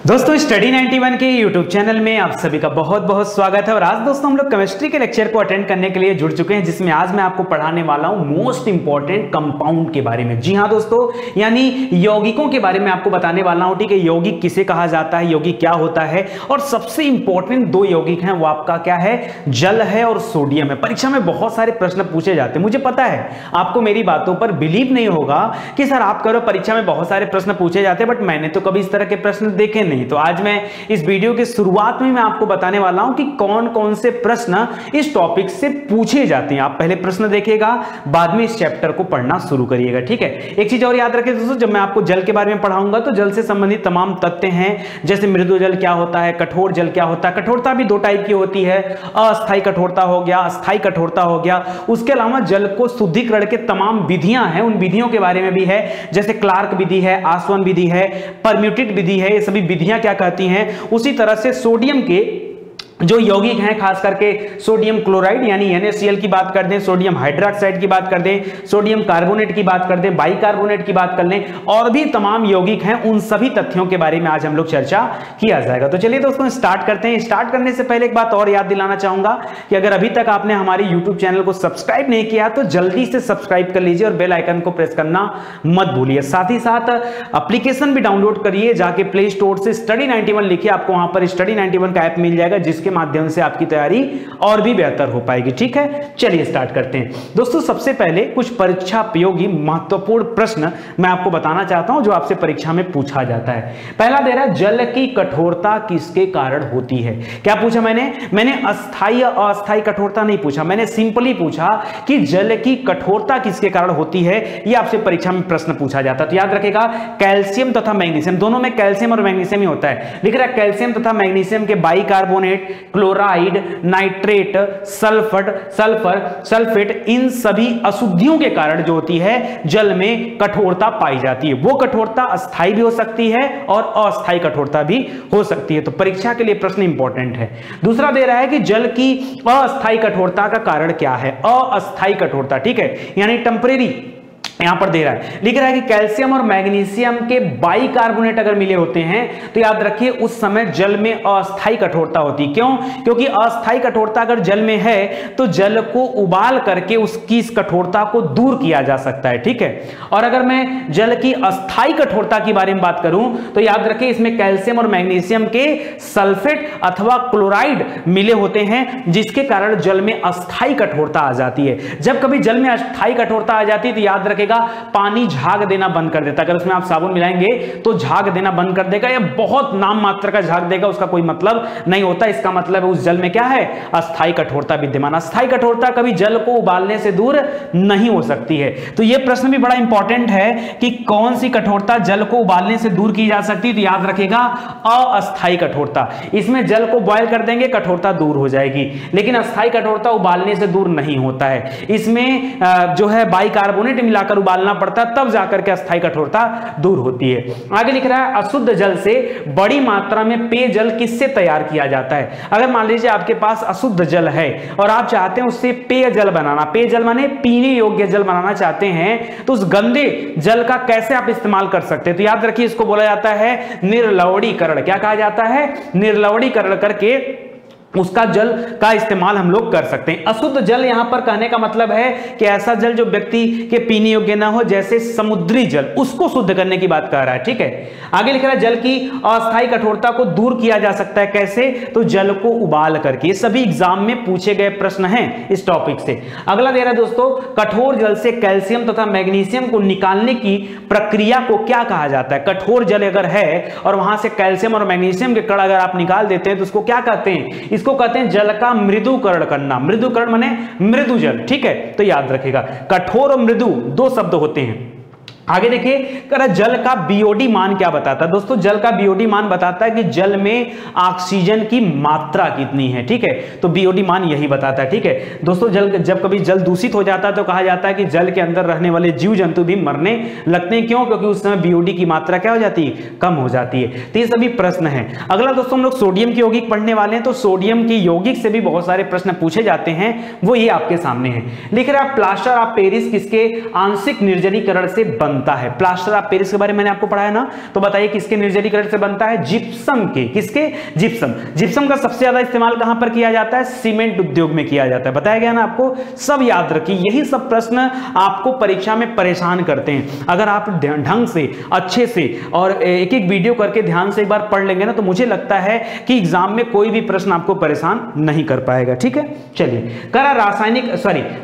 दोस्तों स्टडी 91 के YouTube channel में आप सभी का बहुत बहुत स्वागत है। और आज दोस्तों हम लोग केमिस्ट्री के लेक्चर को अटेंड करने के लिए जुड़ चुके हैं, जिसमें आज मैं आपको पढ़ाने वाला हूं मोस्ट इंपॉर्टेंट कंपाउंड के बारे में। जी हां दोस्तों, यानी यौगिकों के बारे में आपको बताने वाला हूं। ठीक है, यौगिक किसे कहा जाता है, यौगिक क्या होता है, और सबसे इंपॉर्टेंट दो यौगिक हैं, वो आपका क्या है, जल है और सोडियम है। परीक्षा में बहुत सारे प्रश्न पूछे जाते हैं। मुझे पता है आपको मेरी बातों पर बिलीव नहीं होगा कि सर आप करो, परीक्षा में बहुत सारे प्रश्न पूछे जाते हैं, बट मैंने तो कभी इस तरह के प्रश्न देखे नहीं। तो आज मैं इस वीडियो के शुरुआत में मैं आपको बताने वाला हूं कि कौन कौन से प्रश्न इस टॉपिक से पूछे जाते हैं। आप पहले प्रश्न देखिएगा, बाद में इस चैप्टर को पढ़ना शुरू करिएगा। ठीक है, एक चीज और याद रखिए दोस्तों, जब मैं आपको जल के बारे में पढ़ाऊंगा तो जल से संबंधित तमाम तथ्य हैं, जैसे मृदु जल क्या होता है, कठोर जल क्या होता है। कठोरता भी दो टाइप की होती है, अस्थायी कठोरता हो गया, अस्थायी कठोरता हो गया। उसके अलावा जल को शुद्धिकरण के तमाम विधियां हैं, उन विधियों के बारे में भी है, जैसे क्लार्क विधि है, आसवन विधि है, परम्यूटेड विधि है। ये सभी विधियां क्या कहती हैं। उसी तरह से सोडियम के जो यौगिक हैं, खास करके सोडियम क्लोराइड यानी NaCl की बात कर दें, सोडियम हाइड्रोक्साइड की बात कर दें, सोडियम कार्बोनेट की बात कर दें, बाइकार्बोनेट की बात कर लें, और भी तमाम यौगिक हैं, उन सभी तथ्यों के बारे में आज हम लोग चर्चा किया जाएगा। तो चलिए दोस्तों स्टार्ट करते हैं। स्टार्ट करने से पहले एक बात और याद दिलाना चाहूंगा कि अगर अभी तक आपने हमारे यूट्यूब चैनल को सब्सक्राइब नहीं किया तो जल्दी से सब्सक्राइब कर लीजिए और बेल आइकन को प्रेस करना मत भूलिए। साथ ही साथ एप्लीकेशन भी डाउनलोड करिए, जाके प्ले स्टोर से स्टडी 91 लिखिए, आपको वहां पर स्टडी 91 का ऐप मिल जाएगा, जिसके माध्यम से आपकी तैयारी और भी बेहतर हो पाएगी। ठीक है, चलिए स्टार्ट करते हैं दोस्तों। सबसे पहले कुछ परीक्षा उपयोगी महत्वपूर्ण प्रश्न मैं आपको बताना चाहता हूं, जो आपसे परीक्षा में पूछा जाता है। पहला दे रहा है, जल की कठोरता किसके कारण होती है। क्या पूछा मैंने अस्थायी अस्थायी कठोरता नहीं पूछा, मैंने सिंपली पूछा कि जल की कठोरता किसके कारण होती है। यह आपसे परीक्षा में प्रश्न पूछा जाता है। तो याद रखेगा, कैल्शियम तथा मैग्नीशियम, दोनों में कैल्शियम और मैग्नीशियम ही होता है। लिख रहा है कैल्शियम तथा मैग्नीशियम के बाइकार्बोनेट, क्लोराइड, नाइट्रेट, सल्फेट, इन सभी अशुद्धियों के कारण जो होती है जल में कठोरता पाई जाती है। वो कठोरता अस्थायी भी हो सकती है और अस्थायी कठोरता भी हो सकती है। तो परीक्षा के लिए प्रश्न इंपॉर्टेंट है। दूसरा दे रहा है कि जल की अस्थायी कठोरता का कारण क्या है। अस्थायी कठोरता, ठीक है, यानी टेम्परेरी यहां पर दे रहा है, लिख रहा है कि कैल्शियम और मैग्नीशियम के बाइकार्बोनेट अगर मिले होते हैं तो याद रखिए उस समय जल में अस्थायी कठोरता होती है। क्यों? क्योंकि अस्थायी कठोरता अगर जल में है तो जल को उबाल करके उसकी इस कठोरता को दूर किया जा सकता है। ठीक है, और अगर मैं जल की अस्थायी कठोरता के बारे में बात करूं तो याद रखिए इसमें कैल्शियम और मैग्नीशियम के सल्फेट अथवा क्लोराइड मिले होते हैं, जिसके कारण जल में अस्थायी कठोरता आ जाती है। जब कभी जल में अस्थायी कठोरता आ जाती है तो याद रखिए पानी झाग देना बंद कर देता है। अगर उसमें आप साबुन मिलाएंगे तो झाग देना बंद कर देगा, या बहुत नाम मात्र का झाग देगा, उसका कोई मतलब नहीं होता। इसका मतलब है उस जल में क्या है, अस्थायी कठोरता विद्यमान। अस्थायी कठोरता कभी जल को उबालने से दूर नहीं हो सकती है। तो यह प्रश्न भी बड़ा इंपॉर्टेंट है कि कौन सी कठोरता जल को उबालने से दूर की जा सकती है। तो याद रखिएगा अस्थायी कठोरता। इसमें जल को बॉयल कर देंगे, कठोरता दूर हो जाएगी, लेकिन अस्थायी कठोरता उबालने से दूर नहीं होता है। इसमें जो है बाइकार्बोनेट मिलाकर उबालना पड़ता है, तब जाकर के अस्थायी कठोरता दूर होती है। आगे लिख रहा है, अशुद्ध जल से बड़ी मात्रा में पेयजल किससे तैयार किया जाता है। अगर मान लीजिए आपके पास अशुद्ध जल है और आप चाहते हैं उससे पेयजल बनाना, पेयजल माने पीने योग्य जल बनाना चाहते हैं, तो उस गंदे जल का कैसे आप इस्तेमाल कर सकते हैं। तो याद रखिए इसको बोला जाता है निर्लवणीकरण। क्या कहा जाता है, निर्लवणीकरण करके उसका जल का इस्तेमाल हम लोग कर सकते हैं। अशुद्ध जल यहां पर कहने का मतलब है कि ऐसा जल जो व्यक्ति के पीने योग्य ना हो, जैसे समुद्री जल, उसको शुद्ध करने की बात कर रहा है। ठीक है, आगे लिख रहा है, जल की अस्थायी कठोरता को दूर किया जा सकता है कैसे, तो जल को उबाल करके। ये सभी एग्जाम में पूछे गए प्रश्न हैं इस टॉपिक से। अगला दे रहा है दोस्तों, कठोर जल से कैल्शियम तथा मैग्नीशियम को निकालने की प्रक्रिया को क्या कहा जाता है। कठोर जल अगर है और वहां से कैल्शियम और मैग्नीशियम के कण अगर आप निकाल देते हैं तो उसको क्या कहते हैं, इसको कहते हैं जल का मृदुकरण करना। मृदुकरण माने मृदु जल। ठीक है, तो याद रखिएगा कठोर और मृदु दो शब्द होते हैं। आगे देखिए, जल का बीओडी मान क्या बताता है। दोस्तों जल का बीओडी मान बताता है कि जल में ऑक्सीजन की मात्रा कितनी है। ठीक है, तो बीओडी मान यही बताता है। ठीक है दोस्तों, जब कभी जल दूषित हो जाता है तो कहा जाता है कि जल के अंदर रहने वाले जीव जंतु भी मरने लगते हैं। क्यों? क्योंकि उस समय बीओडी की मात्रा क्या हो जाती है, कम हो जाती है। तो ये सभी प्रश्न है। अगला दोस्तों हम लोग सोडियम के यौगिक पढ़ने वाले हैं। तो सोडियम के यौगिक से भी बहुत सारे प्रश्न पूछे जाते हैं, वो ये आपके सामने है। लिख रहे हैं, प्लास्टर ऑफ पेरिस किसके आंशिक निर्जलीकरण से बंद बनता है? प्लास्टर ऑफ पेरिस के बारे में मैंने आपको पढ़ाया ना, तो बताइए किसके निर्जलीकरण से बनता है? जिप्सम के। किसके? जिप्सम। जिप्सम का सबसे ज्यादा इस्तेमाल कहां पर किया जाता है? सीमेंट उद्योग में किया जाता है। बताया गया ना आपको, सब याद रखिए। यही सब प्रश्न आपको परीक्षा में परेशान करते हैं। अगर आप ढंग से, अच्छे से और एक एक वीडियो करके ध्यान से एक बार पढ़ लेंगे ना, तो मुझे लगता है कि एग्जाम में कोई भी प्रश्न आपको परेशान नहीं कर पाएगा। ठीक है, चलिए। करा रासायनिक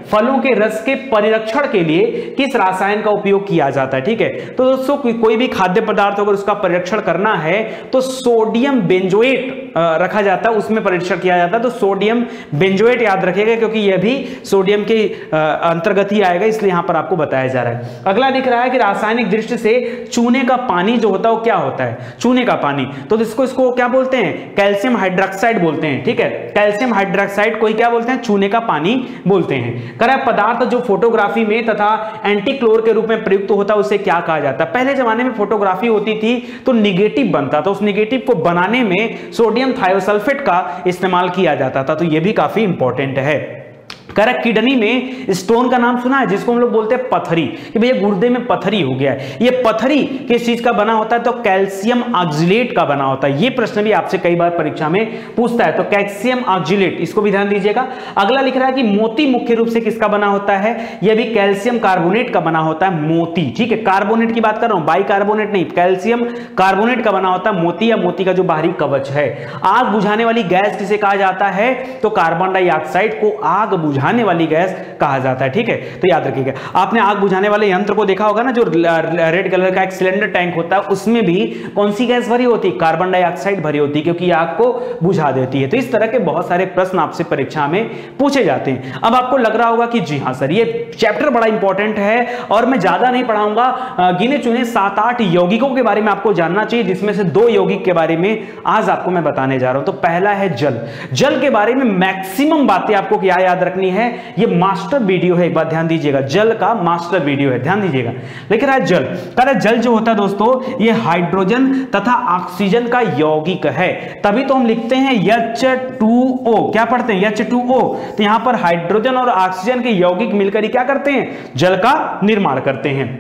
फलों के रस के परिरक्षण के लिए किस रसायन का उपयोग किया जाता है? ठीक है, तो दोस्तों कोई भी खाद्य पदार्थ अगर उसका परीक्षण करना है तो सोडियम बेंजोएट रखा जाता है, उसमें परीक्षण किया जाता है। तो सोडियम बेंजोएट याद रखिएगा, क्योंकि यह भी सोडियम के अंतर्गत ही आएगा, इसलिए यहां पर आपको बताया जा रहा है। अगला दिख रहा है कि रासायनिक दृष्टि से चूने का पानी जो होता है वो क्या होता है? चूने का पानी, तो इसको क्या बोलते हैं? कैल्शियम हाइड्रोक्साइड बोलते हैं। ठीक है, कैल्शियम हाइड्रोक्साइड को ही क्या बोलते हैं? चूने का पानी बोलते हैं। करा पदार्थ जो फोटोग्राफी में तथा एंटीक्लोर के रूप में प्रयुक्त होता है उसे क्या कहा जाता है? पहले जमाने में फोटोग्राफी होती थी तो निगेटिव बनता था, उस निगेटिव को बनाने में सोडियम थायोसल्फेट का इस्तेमाल किया जाता था। तो यह भी काफी इंपॉर्टेंट है। करेक्ट। किडनी में स्टोन का नाम सुना है, जिसको हम लोग बोलते हैं पथरी, कि भैया गुर्दे में पथरी हो गया है। ये पथरी किस चीज का बना होता है? तो कैल्शियम ऑक्सलेट का बना होता है। ये प्रश्न भी आपसे कई बार परीक्षा में पूछता है, तो कैल्शियम ऑक्सलेट, इसको भी ध्यान दीजिएगा। अगला लिख रहा है कि मोती मुख्य रूप से किसका बना होता है? यह भी कैल्शियम कार्बोनेट का बना होता है, मोती। ठीक है, कार्बोनेट की बात कर रहा हूं, बाइकार्बोनेट नहीं, कैल्शियम कार्बोनेट का बना होता है मोती, या मोती का जो बाहरी कवच है। आग बुझाने वाली गैस किसे कहा जाता है? तो कार्बन डाइऑक्साइड को आग बुझाने वाली गैस कहा जाता है। ठीक है, तो याद रखिएगा। आपने आग बुझाने वाले यंत्र को देखा होगा ना, जो रेड कलर का एक सिलेंडर टैंक होता है, उसमें भी कौन सी गैस भरी होती है? कार्बन डाइऑक्साइड भरी होती है, क्योंकि आग को बुझा देती है। तो इस तरह के बहुत सारे प्रश्न आपसे परीक्षा में पूछे जाते हैं। अब आपको लग रहा होगा कि जी हां सर, ये चैप्टर बड़ा इंपॉर्टेंट है और मैं ज्यादा नहीं पढ़ाऊंगा, गिने चुने 7-8 यौगिकों के बारे में आपको जानना चाहिए, जिसमें से 2 यौगिक के बारे में आज आपको मैं बताने जा रहा हूं। तो पहला है जल। जल के बारे में मैक्सिमम बातें आपको क्या याद रखनी है? ये मास्टर वीडियो है, एक बात ध्यान दीजिएगा, जल का मास्टर वीडियो है, ध्यान दीजिएगा। लेकिन जल, कह जल जो होता है दोस्तों, ये हाइड्रोजन तथा ऑक्सीजन का यौगिक है, तभी तो हम लिखते हैं H2O। क्या पढ़ते हैं? H2O। तो यहां पर हाइड्रोजन और ऑक्सीजन के यौगिक मिलकर क्या करते हैं? जल का निर्माण करते हैं।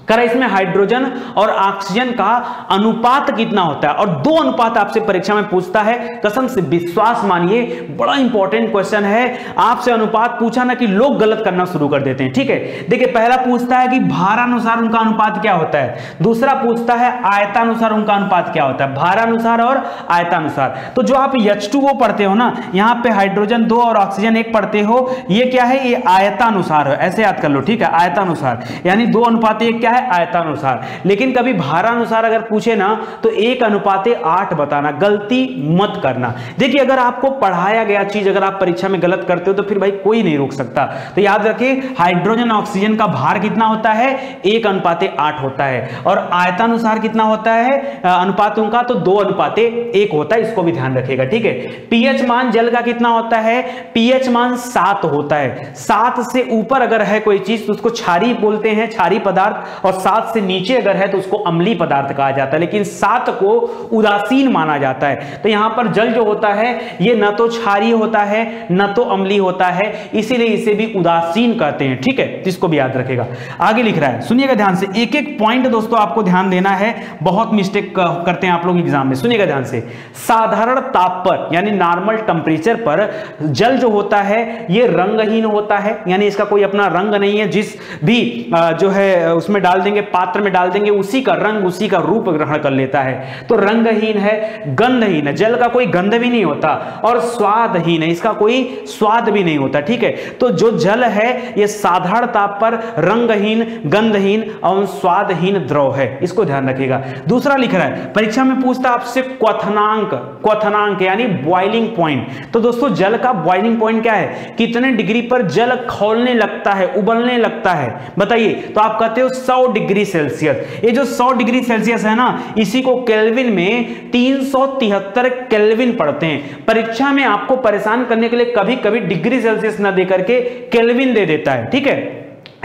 करा इसमें हाइड्रोजन और ऑक्सीजन का अनुपात कितना होता है? और 2 अनुपात आपसे परीक्षा में पूछता है, कसम से विश्वास मानिए, बड़ा इंपॉर्टेंट क्वेश्चन है। आपसे अनुपात पूछा ना कि लोग गलत करना शुरू कर देते हैं। ठीक है, देखिए पहला पूछता है कि भारानुसार उनका अनुपात क्या होता है, दूसरा पूछता है आयतानुसार उनका अनुपात क्या होता है, भारानुसार और आयतानुसार। तो जो आप H2O पढ़ते हो ना, यहां पे हाइड्रोजन 2 और ऑक्सीजन 1 पढ़ते हो, ये क्या है? ये आयतानुसार है, ऐसे याद कर लो। ठीक है, आयतानुसार, यानी 2 अनुपात 1 क्या है? आयतानुसार। लेकिन कभी भारानुसार अगर पूछे ना तो 1:8 बताना, गलती मत करना। देखिए अगर आपको पढ़ाया गया चीज अगर आप परीक्षा में गलत करते हो तो फिर भाई कोई नहीं रोक सकता। तो याद रखिए, हाइड्रोजन ऑक्सीजन का भार कितना होता है? 1:8 होता है। और आयतानुसार कितना होता है अनुपातों का? तो 2:1 होता है, इसको भी ध्यान रखिएगा। ठीक है, पीएच मान जल का कितना होता है? पीएच मान 7 होता है। 7 से ऊपर अगर है कोई चीज तो उसको क्षारीय बोलते हैं, क्षारीय पदार्थ, और 7 से नीचे अगर है तो उसको अम्लीय पदार्थ कहा जाता है। लेकिन 7 को उदासीन माना जाता है। तो यहां पर जल जो होता है ये न तो क्षारीय होता है न तो अम्लीय होता है, इसीलिए इसे भी उदासीन कहते हैं। ठीक है, इसको भी याद रखेगा। आगे लिख रहा है, सुनिएगा ध्यान से, एक एक पॉइंट दोस्तों आपको ध्यान देना है, बहुत मिस्टेक करते हैं आप लोग एग्जाम में। सुनिएगा ध्यान से, साधारण ताप पर यानी नॉर्मल टेंपरेचर पर जल जो होता है ये रंगहीन होता है, यानी इसका कोई अपना रंग नहीं है। जिस भी जो है उसमें डाल देंगे, पात्र में डाल देंगे, उसी का रंग उसी का रूप ग्रहण कर लेता है। तो रंगहीन है, गंधहीन है, जल का कोई गंध भी नहीं होता, और स्वादहीन है, इसका कोई स्वाद भी नहीं होता। ठीक है, तो जो जल है ये साधारण ताप पर रंगहीन, गंधहीन और स्वादहीन द्रव है, इसको ध्यान रखिएगा। दूसरा लिख रहा है, परीक्षा में पूछता आपसे क्वथनांक, क्वथनांक यानी बॉइलिंग पॉइंट। तो दोस्तों जल का बॉइलिंग पॉइंट क्या है? कितने डिग्री पर जल खौलने लगता है, उबलने लगता है, बताइए। तो आप कहते हो 100 डिग्री सेल्सियस। ये जो 100 डिग्री सेल्सियस है ना, इसी को केल्विन में 373 केल्विन पढ़ते हैं। परीक्षा में आपको परेशान करने के लिए कभी कभी डिग्री सेल्सियस ना देकर के केल्विन दे देता है। ठीक है,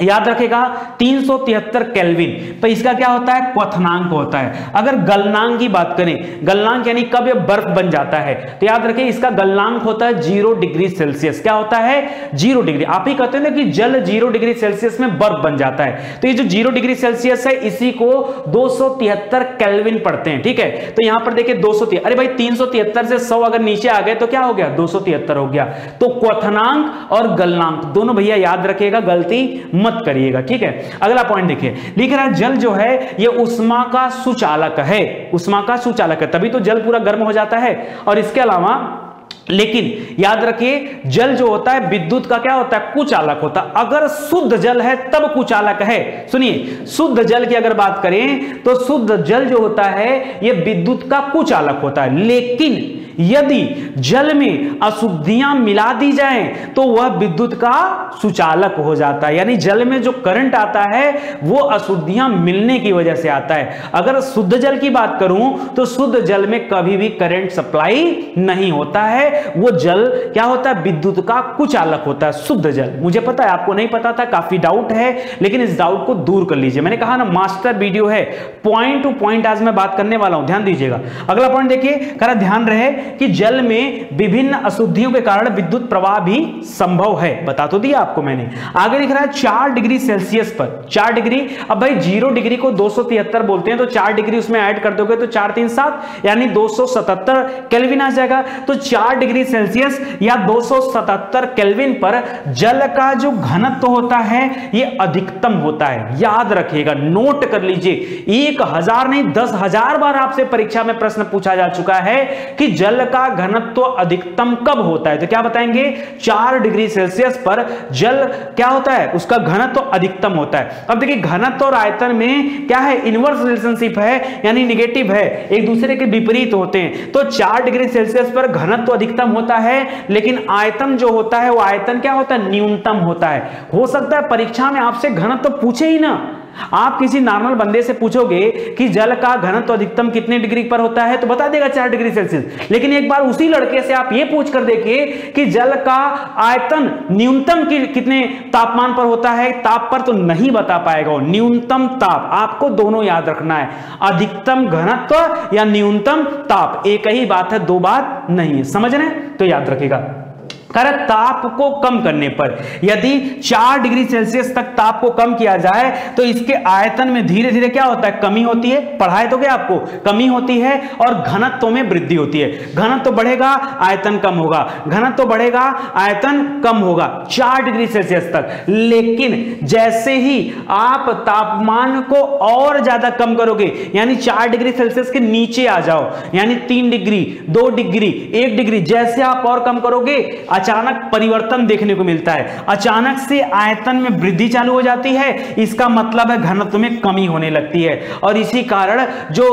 याद रखेगा 373 केल्विन। पर इसका क्या होता है, क्वथनांक होता है। अगर गलनांक की बात करें, गलनांक यानी कब ये बर्फ बन जाता है, तो याद रखें इसका गलनांक होता है 0 डिग्री सेल्सियस। क्या होता है, 0 डिग्री। आप ही कहते हैं ना कि जल 0 डिग्री सेल्सियस में बर्फ बन जाता है, तो ये जो 0 डिग्री सेल्सियस है इसी को 273 केल्विन पढ़ते हैं। ठीक है, तो यहां पर देखिए 273, अरे भाई 373 से 100 अगर नीचे आ गए तो क्या हो गया, 273 हो गया। तो क्वथनांक और गलनांक दोनों भैया याद रखिएगा, गलती मत करिएगा। ठीक है, अगला पॉइंट देखिए, लिख रहा है जल जो है ये उष्मा का सुचालक है, उष्मा का सुचालक है, तभी तो जल पूरा गर्म हो जाता है। और इसके अलावा लेकिन याद रखिए जल जो होता है विद्युत का क्या होता है, कुचालक होता है। अगर शुद्ध जल है तब कुचालक है। सुनिए, शुद्ध जल की अगर बात करें तो शुद्ध जल जो होता है यह विद्युत का कुचालक होता है, लेकिन यदि जल में अशुद्धियां मिला दी जाएं तो वह विद्युत का सुचालक हो जाता है। यानी जल में जो करंट आता है वो अशुद्धियां मिलने की वजह से आता है। अगर शुद्ध जल की बात करूं तो शुद्ध जल में कभी भी करंट सप्लाई नहीं होता है, वो जल क्या होता है, विद्युत का कुचालक होता है शुद्ध जल। मुझे पता है आपको नहीं पता था, काफी डाउट है, लेकिन इस डाउट को दूर कर लीजिए। मैंने कहा ना मास्टर वीडियो है, पॉइंट टू पॉइंट आज मैं बात करने वाला हूं, ध्यान दीजिएगा। अगला पॉइंट देखिए, करा ध्यान रहे कि जल में विभिन्न अशुद्धियों के कारण विद्युत प्रवाह भी संभव है, बता तो दिया आपको मैंने। आगे लिख रहा है 4 डिग्री सेल्सियस पर, 4 डिग्री, अब भाई 0 डिग्री को 273 बोलते हैं तो 4 डिग्री उसमें ऐड कर दोगे तो 4 3 7 यानी 277 केल्विन आ जाएगा। तो 4 डिग्री सेल्सियस या 277 केल्विन पर जल का जो घनत्व होता है ये अधिकतम होता है। याद रखिएगा, नोट कर लीजिए, 1000 नहीं 10,000 बार आपसे परीक्षा में प्रश्न पूछा जा चुका है कि जल का घनत्व अधिकतम कब होता है, तो क्या बताएंगे, 4 डिग्री सेल्सियस पर जल क्या होता है, उसका घनत्व अधिकतम होता है। अब देखिए घनत्व और आयतन में क्या है, इनवर्स रिलेशनशिप है, यानी निगेटिव है, एक दूसरे के विपरीत होते हैं। तो 4 डिग्री सेल्सियस पर घनत्व अधिकतम होता है, लेकिन आयतन जो होता है वो आयतन क्या होता है, न्यूनतम होता है। हो सकता है परीक्षा में आपसे घनत्व पूछे ही ना, आप किसी नॉर्मल बंदे से पूछोगे कि जल का घनत्व अधिकतम कितने डिग्री पर होता है तो बता देगा 4 डिग्री सेल्सियस, लेकिन एक बार उसी लड़के से आप ये पूछ कर देखिए कि जल का आयतन न्यूनतम कितने तापमान पर होता है, ताप पर, तो नहीं बता पाएगा वो। न्यूनतम ताप, आपको दोनों याद रखना है, अधिकतम घनत्व या न्यूनतम ताप, एक ही बात है, दो बात नहीं है, समझ रहे हैं, तो याद रखिएगा। ताप को कम करने पर, यदि 4 डिग्री सेल्सियस तक ताप को कम किया जाए तो इसके आयतन में धीरे धीरे क्या होता है, कमी होती है, पढ़ाए तो क्या आपको, कमी होती है, और घनत्व में वृद्धि होती है। घनत्व बढ़ेगा आयतन कम होगा, घनत्व बढ़ेगा आयतन कम होगा 4 डिग्री सेल्सियस तक। लेकिन जैसे ही आप तापमान को और ज्यादा कम करोगे, यानी 4 डिग्री सेल्सियस के नीचे आ जाओ, यानी 3 डिग्री 2 डिग्री 1 डिग्री, जैसे आप और कम करोगे अचानक परिवर्तन देखने को मिलता है, अचानक से आयतन में वृद्धि चालू हो जाती है। इसका मतलब है घनत्व में कमी होने लगती है, और इसी कारण जो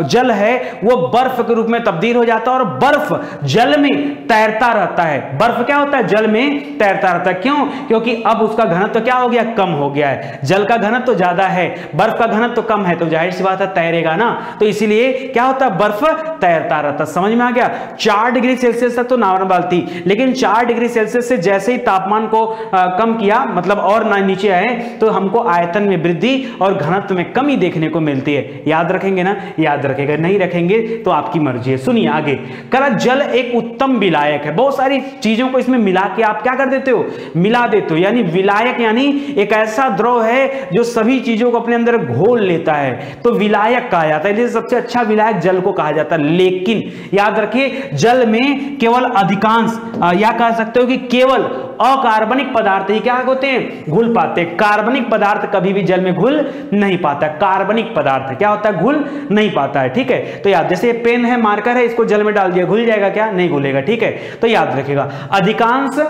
जल है वो बर्फ के रूप में तब्दील हो जाता है, और बर्फ जल में तैरता रहता है। बर्फ क्या होता है, जल में तैरता रहता है। क्यों, क्योंकि अब उसका घनत्व क्या हो गया, कम हो गया है। जल का घनत्व ज्यादा है, बर्फ का घनत्व कम है, तो जाहिर सी बात है तैरेगा ना, तो इसीलिए क्या होता है, बर्फ तैरता रहता। समझ में आ गया। 4 डिग्री सेल्सियस तक तो नॉर्मल थी, लेकिन 4 डिग्री सेल्सियस से जैसे ही तापमान को कम किया, मतलब और नीचे आए, तो हमको आयतन में वृद्धि और घनत्व में कमी देखने को मिलती है। याद रखेंगे ना, याद रखेगा, नहीं रखेंगे तो आपकी मर्जी है। सुनिए आगे, करा जल एक उत्तम विलायक है। बहुत सारी चीजों को इसमें मिला के आप क्या कर देते हो, मिला देते हो, यानी विलायक यानी एक ऐसा द्रव है जो सभी चीजों को अपने अंदर घोल लेता है, तो विलायक कहा जाता है। सबसे अच्छा विलायक जल को कहा जाता है। लेकिन याद रखिए जल में केवल अधिकांश या कह सकते हो कि केवल अकार्बनिक पदार्थ ही क्या होते हैं, घुल पाते हैं। कार्बनिक पदार्थ कभी भी जल में घुल नहीं पाता। कार्बनिक पदार्थ क्या होता है, घुल नहीं पाता है। ठीक है, तो याद, जैसे पेन है, मार्कर है, इसको जल में डाल दिया, घुल जाएगा क्या, नहीं घुलेगा। ठीक है, तो याद रखिएगा अधिकांश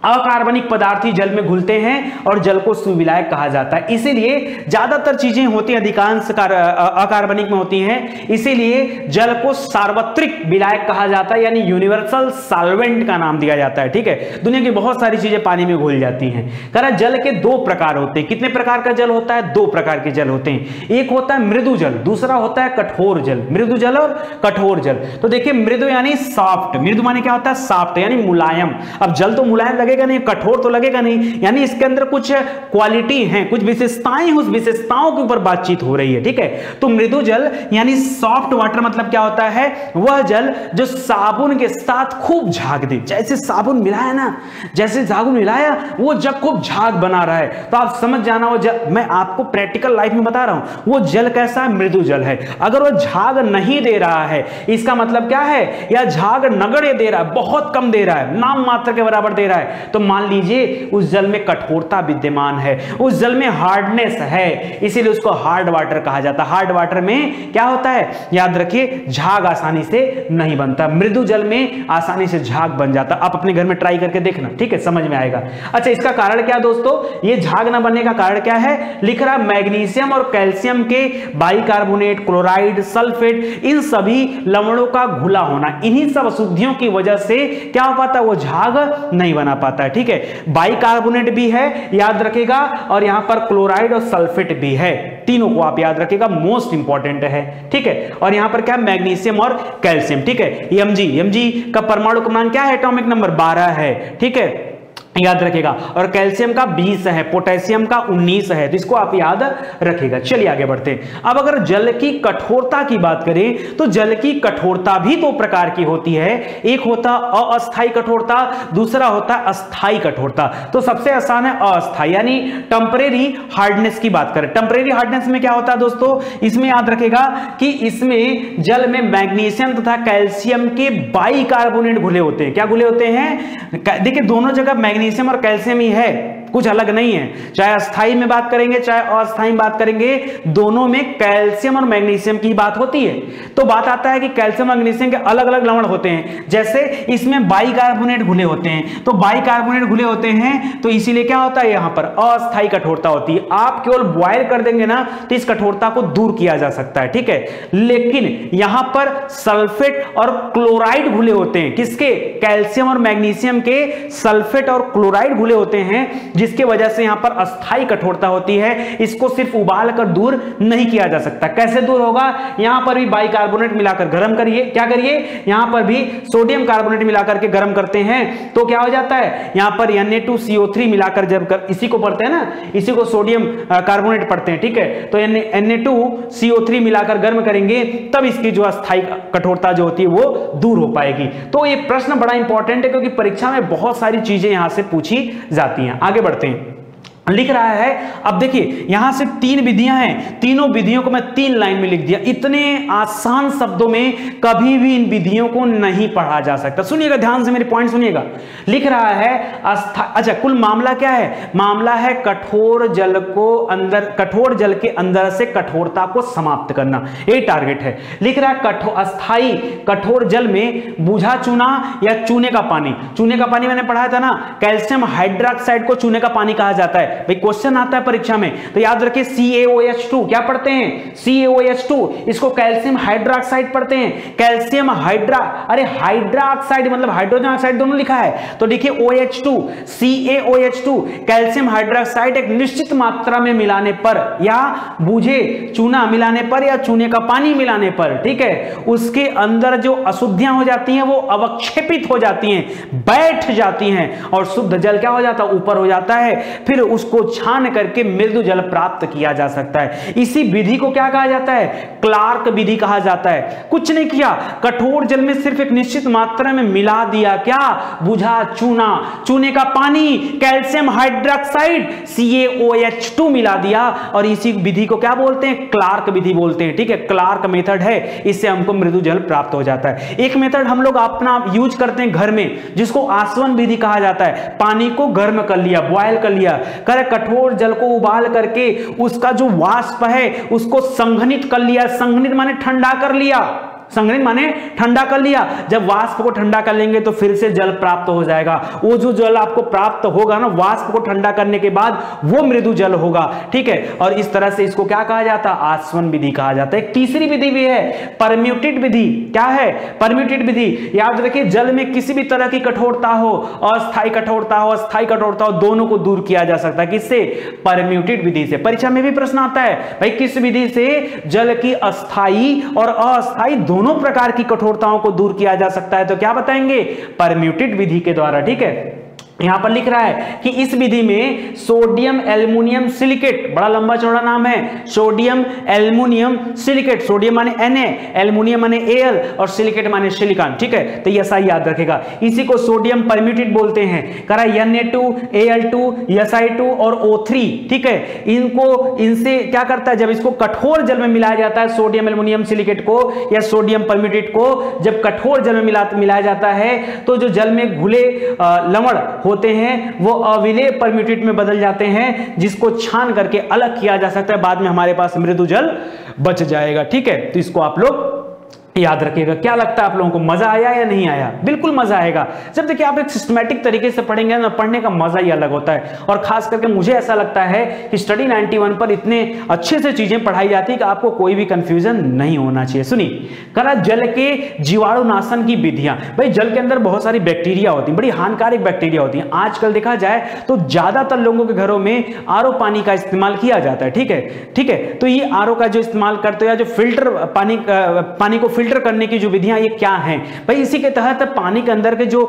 अकार्बनिक पदार्थ ही जल में घुलते हैं और जल को सुविलायक कहा जाता है। इसीलिए ज्यादातर चीजें होती हैं अधिकांश अकार्बनिक में होती हैं, इसीलिए जल को सार्वत्रिक विलायक कहा जाता है, यानी यूनिवर्सल सॉल्वेंट का नाम दिया जाता है। ठीक है, दुनिया की बहुत सारी चीजें पानी में घुल जाती हैं। कह जल के 2 प्रकार होते हैं। कितने प्रकार का जल होता है, 2 प्रकार के जल होते हैं। एक होता है मृदु जल, दूसरा होता है कठोर जल। मृदु जल और कठोर जल। तो देखिए मृदु यानी सॉफ्ट, मृदु माने क्या होता है, सॉफ्ट यानी मुलायम। अब जल तो मुलायम लगेगा लगेगा नहीं, कठोर तो लगेगा नहीं, यानी इसके अंदर कुछ क्वालिटी है, कुछ विशेषताएं, उस विशेषताओं के ऊपर बातचीत हो रही है, ठीक है। तो मृदु जल यानी सॉफ्ट वाटर मतलब क्या होता है, वह जल जो साबुन के साथ खूब झाग दे, जैसे साबुन मिलाया ना, जैसे साबुन मिलाया वो जब खूब झाग बना रहा है, तो आप समझ जाना वो जल, मैं आपको प्रैक्टिकल लाइफ में बता रहा हूं, वो जल कैसा है, मृदु जल है। अगर वो झाग नहीं दे रहा है, इसका मतलब क्या है, या झाग नगण्य दे रहा है, बहुत कम दे रहा है, नाम मात्र के बराबर दे रहा है, तो मान लीजिए उस जल में कठोरता विद्यमान है, उस जल में हार्डनेस है, इसीलिए उसको हार्ड वाटर कहा जाता है। हार्ड वाटर में क्या होता है, याद रखिए, झाग आसानी से नहीं बनता, मृदु जल में आसानी से झाग बन जाता। आप अपने घर में ट्राई करके देखना, ठीक है, समझ में आएगा। अच्छा, इसका कारण क्या दोस्तों, ये झाग ना बनने का कारण क्या है, लिख रहा मैग्नीशियम और कैल्शियम के बाइकार्बोनेट, क्लोराइड, सल्फेट, इन सभी लवणों का घुला होना, इन्हीं सब अशुद्धियों की वजह से क्या हो पाता है, वो झाग नहीं बना पाता है, ठीक है। बाइकार्बोनेट भी है, याद रखेगा, और यहां पर क्लोराइड और सल्फेट भी है, तीनों को आप याद रखेगा, मोस्ट इंपॉर्टेंट है, ठीक है। और यहां पर क्या, मैग्नीशियम और कैल्शियम, ठीक है। Mg का परमाणु क्रमांक क्या है, एटॉमिक नंबर 12 है, ठीक है, याद रखेगा। और कैल्शियम का 20 है, पोटेशियम का 19 है, तो इसको आप याद रखेगा। चलिए आगे बढ़ते हैं। अब अगर जल की कठोरता की बात करें तो जल की कठोरता भी दो प्रकार की होती है, एक होता अस्थायी कठोरता, दूसरा होता अस्थायी कठोरता। तो सबसे आसान है अस्थायी, यानी टेम्परेरी हार्डनेस की बात करें। टेम्परेरी हार्डनेस में क्या होता है दोस्तों, इसमें याद रखेगा कि इसमें जल में मैग्नीशियम तथा कैल्शियम के बाइकार्बोनेट घुले होते हैं। क्या घुले होते हैं, देखिए दोनों जगह मैग्नीशियम और कैल्शियम ही है, कुछ अलग नहीं है। चाहे अस्थाई में बात करेंगे चाहे अस्थाई में बात करेंगे, दोनों में कैल्शियम और मैग्नीशियम की बात होती है। तो बात आता है कि कैल्शियम और मैग्नीशियम के अलग अलग लवण होते हैं, जैसे इसमें बाइकार्बोनेट घुले होते हैं, तो बाइकार्बोनेट घुले होते हैं तो इसीलिए क्या होता है, यहां पर अस्थायी कठोरता होती है। आप केवल बॉयल कर देंगे ना तो इस कठोरता को दूर किया जा सकता है, ठीक है। लेकिन यहां पर सल्फेट और क्लोराइड घुले होते हैं, किसके, कैल्शियम और मैग्नीशियम के सल्फेट और क्लोराइड घुले होते हैं, जिसके वजह से यहां पर अस्थायी कठोरता होती है। इसको सिर्फ उबाल कर दूर नहीं किया जा सकता। कैसे दूर होगा, यहां पर भी बाइकार्बोनेट मिलाकर गर्म करिए, क्या करिए, यहां पर भी सोडियम कार्बोनेट मिलाकर के गर्म करते हैं तो क्या हो जाता है, यहां पर Na2CO3 मिलाकर जब इसी को पढ़ते हैं ना, इसी को सोडियम कार्बोनेट पढ़ते हैं, ठीक है। तो Na2CO3 मिलाकर गर्म करेंगे तब इसकी जो अस्थायी कठोरता जो होती है वो दूर हो पाएगी। तो ये प्रश्न बड़ा इंपॉर्टेंट है क्योंकि परीक्षा में बहुत सारी चीजें यहां से पूछी जाती हैं। आगे बढ़ते हैं, लिख रहा है। अब देखिए यहां से 3 विधियां हैं, तीनों विधियों को मैं 3 लाइन में लिख दिया। इतने आसान शब्दों में कभी भी इन विधियों को नहीं पढ़ा जा सकता। सुनिएगा ध्यान से, मेरे पॉइंट सुनिएगा। लिख रहा है अच्छा, कुल मामला क्या है, मामला है कठोर जल के अंदर से कठोरता को समाप्त करना, ये टारगेट है। लिख रहा है अस्थाई कठोर जल में बूझा चूना या चूने का पानी, चूने का पानी मैंने पढ़ाया था ना, कैल्शियम हाइड्रोक्साइड को चूने का पानी कहा जाता है। भाई क्वेश्चन आता है परीक्षा में, तो याद रखिए CaOH2 क्या पढ़ते हैं, CaOH2, इसको कैल्शियम हाइड्रोक्साइड पढ़ते हैं। कैल्शियम हाइड्रोक्साइड मतलब हाइड्रोजन ऑक्साइड दोनों लिखा है, तो देखिए OH2 CaOH2 कैल्शियम हाइड्रोक्साइड एक निश्चित मात्रा में मिलाने पर या बूझे चूना मिलाने पर या चूने का पानी मिलाने पर, ठीक है, उसके अंदर जो अशुद्धियां हो जाती हैं वो अवक्षेपित हो जाती हैं, बैठ जाती हैं और शुद्ध जल क्या हो जाता है, ऊपर हो जाता है। फिर उसको छान करके मृदु जल प्राप्त किया जा सकता है। इसी विधि को क्या कहा जाता है, क्लार्क विधि कहा जाता है। कुछ नहीं किया, कठोर जल में सिर्फ एक निश्चित मात्रा में मिला दिया, क्या, बुझा चूना, चूने का पानी, कैल्शियम हाइड्रोक्साइड CaOH2 मिला दिया, और इसी विधि को क्या बोलते हैं, क्लार्क विधि बोलते हैं, ठीक है। क्लार्क मेथड है, इससे हमको मृदु जल प्राप्त हो जाता है। एक मेथड हम लोग अपना यूज करते हैं घर में, जिसको आसवन विधि कहा जाता है। पानी को गर्म कर लिया, बॉयल कर लिया, कठोर जल को उबाल करके उसका जो वाष्प है उसको संघनित कर लिया, संघनित माने ठंडा कर लिया, संघनित माने ठंडा कर लिया। जब वाष्प को ठंडा कर लेंगे तो फिर से जल प्राप्त हो जाएगा। वो जो जल आपको प्राप्त होगा ना वाष्प को ठंडा करने के बाद, वो मृदु जल होगा, ठीक है। और इस तरह से इसको क्या कहा जाता है, आसवन विधि कहा जाता है। एक तीसरी विधि भी है, परम्यूटेड विधि। क्या है, परम्यूटेड विधि। याद रखिए, जल में किसी भी तरह की कठोरता हो, अस्थायी कठोरता हो, अस्थायी कठोरता हो, दोनों को दूर किया जा सकता है। किससे, परम्यूटेड विधि से। परीक्षा में भी प्रश्न आता है, भाई किस विधि से जल की अस्थायी और अस्थायी दोनों प्रकार की कठोरताओं को दूर किया जा सकता है, तो क्या बताएंगे, परम्यूटेड विधि के द्वारा, ठीक है। यहां पर लिख रहा है कि इस विधि में सोडियम एल्युमिनियम सिलिकेट, बड़ा लंबा चौड़ा नाम है, सोडियम एल्युमिनियम सिलिकेट, सोडियम माने Na, एल्युमिनियम माने Al और सिलिकेट माने सिलिकॉन, ठीक है। तो ये SI याद रखेगा। इसी को सोडियम परम्यूटेट बोलते हैं, करा Na2, Al2, Si2 और O3, ठीक है। इनसे क्या करता है, जब इसको कठोर जल में मिलाया जाता है, सोडियम एल्युमिनियम सिलिकेट को या सोडियम परम्यूटेट को जब कठोर जल में मिलाया जाता है तो जो जल में घुले लवण होते हैं वो अविलेय परम्यूटेट में बदल जाते हैं, जिसको छान करके अलग किया जा सकता है। बाद में हमारे पास मृदु जल बच जाएगा, ठीक है। तो इसको आप लोग याद रखिएगा। क्या लगता है आप लोगों को, मजा आया या नहीं आया? बिल्कुल मजा आएगा। जब देखिए आप एक सिस्टमैटिक तरीके से पढ़ेंगे ना, पढ़ने का मजा ही अलग होता है। और खास करके मुझे ऐसा लगता है कि स्टडी 91 पर इतने अच्छे से चीजें पढ़ाई जाती है कि आपको कोई भी कंफ्यूजन नहीं होना चाहिए। सुनिए, करा जल के जीवाणुनाशन की विधियां। भाई जल के अंदर बहुत सारी बैक्टीरिया होती है, बड़ी हानिकारक बैक्टीरिया होती है। आजकल देखा जाए तो ज्यादातर लोगों के घरों में आरओ पानी का इस्तेमाल किया जाता है, ठीक है, ठीक है। तो ये आरओ का जो इस्तेमाल करते हैं, जो फिल्टर पानी को फिल्टर करने की जो विधियां, ये क्या हैं भाई? इसी के तहत पानी के अंदर के जो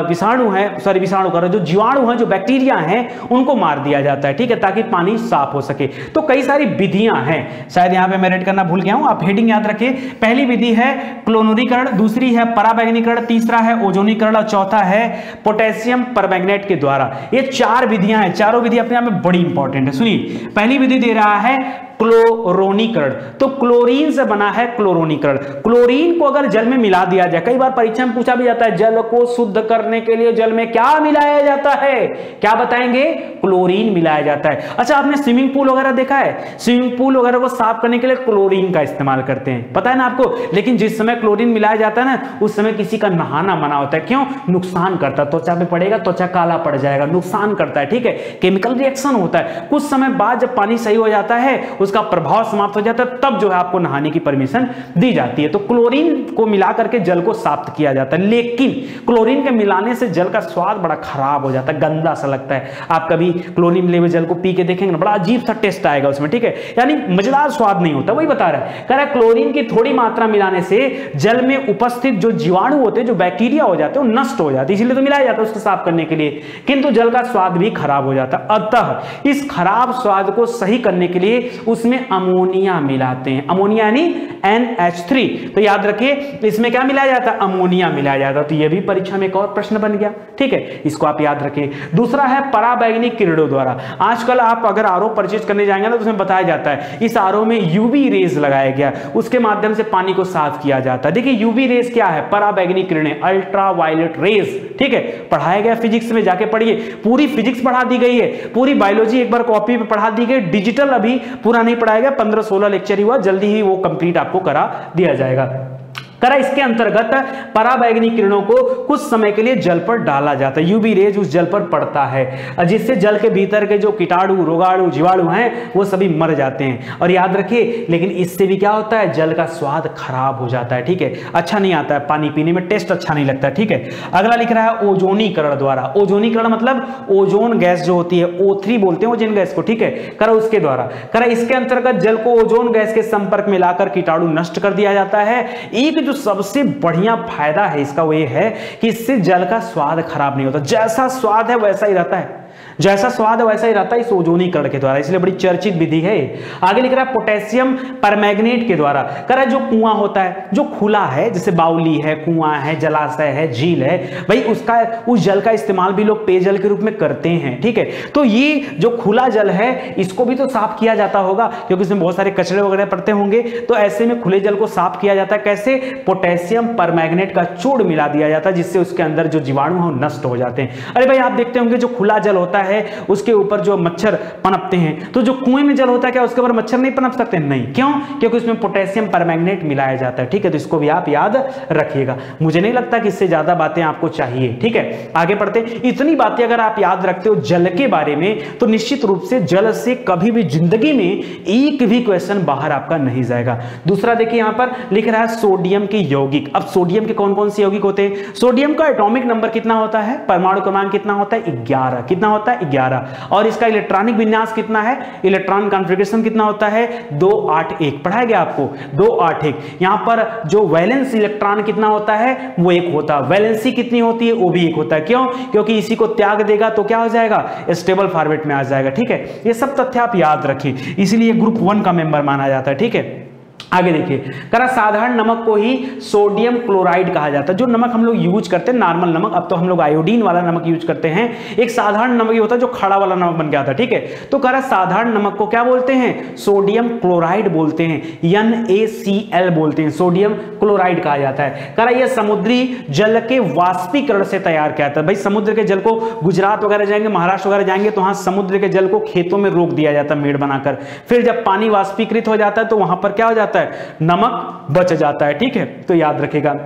विषाणु हैं, सॉरी विषाणु करो, जो जीवाणु हैं, जो बैक्टीरिया हैं, उनको मार दिया जाता है, ठीक है, ताकि पानी साफ हो सके। तो कई सारी विधियां हैं, शायद यहां पे मैं रेड करना भूल गया हूं, आप हेडिंग याद रखिए। पहली विधि है क्लोरीकरण, दूसरी है पराबैंगनीकरण, तीसरा है ओजोनीकरण और चौथा है पोटेशियम परमैंगनेट के द्वारा। ये 4 विधियां हैं, चारों विधि अपने आप में बड़ी इंपॉर्टेंट है। सुनिए, पहली विधि दे रहा है क्लोरोनीकरण, तो क्लोरीन से बना है क्लोरोनीकरण। क्लोरीन को अगर जल में मिला दिया जाए, कई बार परीक्षा में पूछा भी जाता है, जल को शुद्ध करने के लिए जल में क्या मिलाया जाता है? क्या बताएंगे? क्लोरीन मिलाया जाता है। अच्छा, आपने स्विमिंग पूल वगैरह देखा है? स्विमिंग पूल वगैरह को साफ करने के लिए क्लोरीन का इस्तेमाल करते हैं, पता है ना आपको। लेकिन जिस समय क्लोरीन मिलाया जाता है ना, उस समय किसी का नहाना मना होता है। क्यों? नुकसान करता है, त्वचा पे पड़ेगा, त्वचा काला पड़ जाएगा, नुकसान करता है, ठीक है। केमिकल रिएक्शन होता है। कुछ समय बाद जब पानी सही हो जाता है, उसका प्रभाव समाप्त हो जाता है, तब जो है आपको नहाने की परमिशन दी जाती है। तो क्लोरीन को मिला करके जल को साफ किया जाता है। लेकिन क्लोरीन के मिलाने से जल का स्वाद बड़ा खराब हो जाता है, गंदा सा लगता है। आप कभी क्लोरीन मिले हुए जल को पी के देखेंगे ना, बड़ा अजीब सा टेस्ट आएगा उसमें, ठीक है, यानी मजेदार स्वाद नहीं होता। वही बता रहा है, कह रहा है क्लोरीन की थोड़ी मात्रा मिलाने से जल में उपस्थित जो जीवाणु होते हैं, जो बैक्टीरिया हो जाते हैं, वो नष्ट हो जाते हैं, इसलिए तो मिलाया जाता है उसको साफ करने के लिए। किंतु जल का स्वाद भी खराब हो जाता है। अतः इस खराब स्वाद को सही करने के लिए उसमें अमोनिया मिलाते हैं। अमोनिया यानी NH3। तो याद रखिए, इसमें क्या मिलाया जाता है? अमोनिया मिलाया जाता है। तो यह भी परीक्षा में एक और प्रश्न बन गया, ठीक है, इसको आप याद रखिए। दूसरा है पराबैंगनिक किरणों द्वारा। आजकल आप अगर आरओ परचेज करने जाएंगे ना, तो उसमें बताया जाता है इस आरओ में यूवी रेज लगाया गया, उसके माध्यम से पानी को साफ किया जाता है। देखिए यूवी रेज क्या है? पराबैंगनिक किरणें, अल्ट्रा वायलेट रेज, ठीक है, पढ़ाया गया फिजिक्स में, जाके पढ़िए। पूरी फिजिक्स पढ़ा दी गई है, पूरी बायोलॉजी एक बार कॉपी पे पढ़ा दी गई। डिजिटल अभी पूरा नहीं पढ़ाया गया, 15-16 लेक्चर हुआ, जल्दी ही वो कंप्लीट आपको करा दिया जाएगा। करा इसके अंतर्गत पराबैंगनिक किरणों को कुछ समय के लिए जल पर डाला जाता है। यूवी रेज उस जल पर पड़ता है, जिससे जल के भीतर के जो कीटाणु, रोगाणु, जीवाणु हैं, वो सभी मर जाते हैं। और याद रखिए, लेकिन इससे भी क्या होता है? जल का स्वाद खराब हो जाता है, ठीक है, अच्छा नहीं आता है, पानी पीने में टेस्ट अच्छा नहीं लगता है, ठीक है। अगला लिख रहा है ओजोनीकरण द्वारा। ओजोनीकरण मतलब ओजोन गैस जो होती है, O3 बोलते हैं ओजोन गैस को, ठीक है, करा उसके द्वारा। करा इसके अंतर्गत जल को ओजोन गैस के संपर्क में लाकर कीटाणु नष्ट कर दिया जाता है। एक जो सबसे बढ़िया फायदा है इसका वो ये है कि इससे जल का स्वाद खराब नहीं होता, जैसा स्वाद है वैसा ही रहता है, जैसा स्वाद है वैसा ही रहता है इस ओजोनीकरण के द्वारा, इसलिए बड़ी चर्चित विधि है। आगे लिख रहा है पोटेशियम परमैंगनेट के द्वारा। कह रहा है जो कुआं होता है, जो खुला है, जैसे बाउली है, कुआं है, जलाशय है, झील है, भाई उसका उस जल का इस्तेमाल भी लोग पेयजल के रूप में करते हैं, ठीक है। तो ये जो खुला जल है, इसको भी तो साफ किया जाता होगा, क्योंकि इसमें बहुत सारे कचरे वगैरह पड़ते होंगे। तो ऐसे में खुले जल को साफ किया जाता है कैसे? पोटेशियम परमैंगनेट का चूर्ण मिला दिया जाता है, जिससे उसके अंदर जो जीवाणु हैं नष्ट हो जाते हैं। अरे भाई आप देखते होंगे जो खुला जल होता है उसके ऊपर जो मच्छर पनपते हैं, तो जो कुएं में जल होता है क्या उसके ऊपर मच्छर नहीं पनप सकते? नहीं। क्यों? क्योंकि उसमें पोटेशियम परमैंगनेट मिलाया जाता है, ठीक है। तो इसको भी आप याद रखिएगा। मुझे नहीं लगता कि इससे ज्यादा बातें आपको चाहिए, ठीक है। आगे बढ़ते हैं। इतनी बातें अगर आप याद रखते हो जल के बारे में, तो निश्चित रूप से जल से कभी भी जिंदगी में एक भी क्वेश्चन बाहर आपका नहीं जाएगा। दूसरा देखिए यहां पर लिख रहा है सोडियम के यौगिक। अब सोडियम के कौन कौन से यौगिक होते हैं? सोडियम का एटॉमिक नंबर कितना होता है? परमाणु क्रमांक कितना होता है? 11। कितना होता है? है 11 और इसका इलेक्ट्रॉनिक विन्यास कितना है, इलेक्ट्रॉन कॉन्फ़िगरेशन कितना होता है 281, पढ़ाया गया आपको 281। यहां पर जो वैलेंस इलेक्ट्रॉन कितना होता है वो 1 होता है, वैलेंसी कितनी होती है वो भी 1 होता है। क्यों? क्योंकि इसी को त्याग देगा तो क्या हो जाएगा, स्टेबल फॉर्मेट में आ जाएगा। ठीक है, ये सब तथ्य आप याद रखिए, इसलिए ग्रुप 1 का मेंबर माना जाता है। ठीक है, आगे देखिए, करा साधारण नमक को ही सोडियम क्लोराइड कहा जाता है। जो नमक हम लोग यूज करते हैं नॉर्मल नमक, अब तो हम लोग आयोडीन वाला नमक यूज करते हैं, एक साधारण नमक ये होता है जो खड़ा वाला नमक बन गया था। ठीक है, तो करा साधारण नमक को क्या बोलते हैं, सोडियम क्लोराइड बोलते हैं, NaCl बोलते हैं, सोडियम क्लोराइड कहा जाता है। करा यह समुद्री जल के वाष्पीकरण से तैयार किया जाता है। भाई समुद्र के जल को गुजरात वगैरह जाएंगे, महाराष्ट्र वगैरह जाएंगे तो वहां समुद्र के जल को खेतों में रोक दिया जाता है मेड़ बनाकर, फिर जब पानी वाष्पीकृत हो जाता है तो वहां पर क्या हो जाता है, नमक बच जाता है। ठीक है, तो याद रखिएगा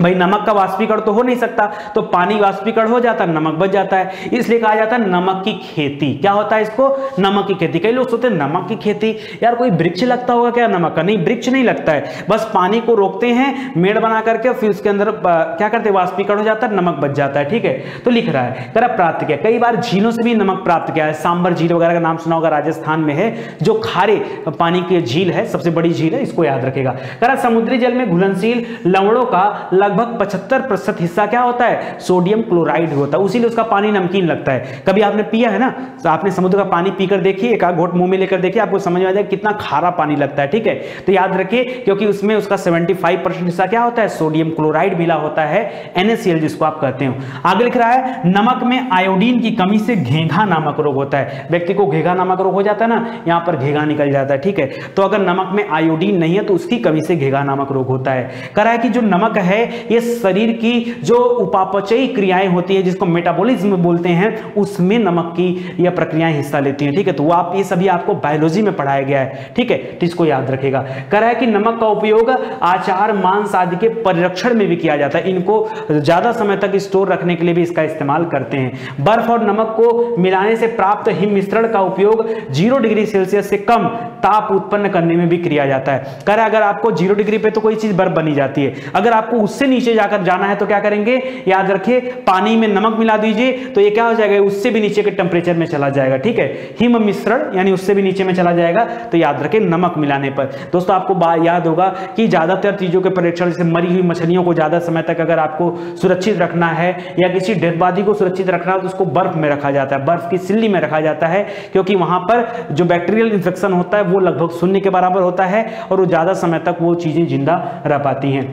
भाई नमक का वाष्पीकरण तो हो नहीं सकता, तो पानी वाष्पीकरण हो जाता है, नमक बच जाता है, इसलिए कहा जाता है नमक की खेती। क्या होता है इसको, नमक की खेती। कई लोग सोचते हैं नमक की खेती यार कोई वृक्ष लगता होगा क्या नमक का, नहीं वृक्ष नहीं लगता है, बस पानी को रोकते हैं मेड़ बना करके, फिर उसके अंदर क्या करते हैं वाष्पीकरण हो जाता है, नमक बच जाता है। ठीक है, तो लिख रहा है करा प्राप्त किया, कई बार झीलों से भी नमक प्राप्त किया है। सांबर झील वगैरह का नाम सुना होगा, राजस्थान में है, जो खारे पानी की झील है, सबसे बड़ी झील है, इसको याद रखेगा। करा समुद्री जल में घुलनशील लवणों का लगभग 75% हिस्सा क्या होता है, सोडियम क्लोराइड होता है, उसीलिए उसका पानी नमकीन लगता है। कभी आपने पिया है ना, तो आपने समुद्र का पानी पीकर देखिए, एक आध घोट मुंह में लेकर देखिए, आपको समझ में आ जाएगा कितना खारा पानी लगता है। ठीक है, तो याद रखिए क्योंकि उसमें उसका 75% हिस्सा क्या होता है, सोडियम क्लोराइड मिला होता है, NaCl जिसको आप कहते हो। आगे लिख रहा है नमक में आयोडीन की कमी से घेंघा नामक रोग होता है। व्यक्ति को घेंघा नामक रोग हो जाता है ना, यहां पर घेंघा निकल जाता है। ठीक है, तो अगर नमक में आयोडीन नहीं है तो उसकी कमी से घेंघा नामक रोग होता है। कह रहा है कि जो नमक है ये शरीर की जो उपापचयी क्रियाएं होती है जिसको मेटाबॉलिज्म बोलते हैं, उसमें नमक की यह प्रक्रियाएं हिस्सा लेती हैं। ठीक है, तो वो आप ये सभी आपको बायोलॉजी में पढ़ाया गया है। ठीक है, तो इसको याद रखेगा। कह रहा है कि नमक का उपयोग आचार मांस आदि के परिरक्षण में भी किया जाता है, इनको ज्यादा समय तक स्टोर रखने के लिए भी इसका इस्तेमाल करते हैं। बर्फ और नमक को मिलाने से प्राप्त हिम मिश्रण का उपयोग 0 डिग्री सेल्सियस से कम ताप उत्पन्न करने में भी किया जाता है। कह रहा है अगर आपको 0 डिग्री पे तो कोई चीज बर्फ बनी जाती है, अगर आपको उससे नीचे जाकर जाना है तो क्या करेंगे, याद रखिए पानी में नमक मिला दीजिए तो ये क्या हो जाएगा, उससे भी नीचे के टेंपरेचर में चला जाएगा। ठीक है, हिम मिश्रण यानी उससे भी नीचे में चला जाएगा, तो याद रखिए नमक मिलाने पर। दोस्तों आपको याद होगा कि ज्यादातर चीजों के परीक्षण, जैसे मरी हुई मछलियों को ज्यादा समय तक अगर आपको सुरक्षित रखना है या किसी डेड बॉडी को सुरक्षित रखना है तो उसको बर्फ में रखा जाता है, बर्फ की सिल्ली में रखा जाता है, क्योंकि वहां पर जो बैक्टीरियल इंफेक्शन होता है वो लगभग 0 के बराबर होता है और वो ज्यादा समय तक वो चीजें जिंदा रह पाती हैं।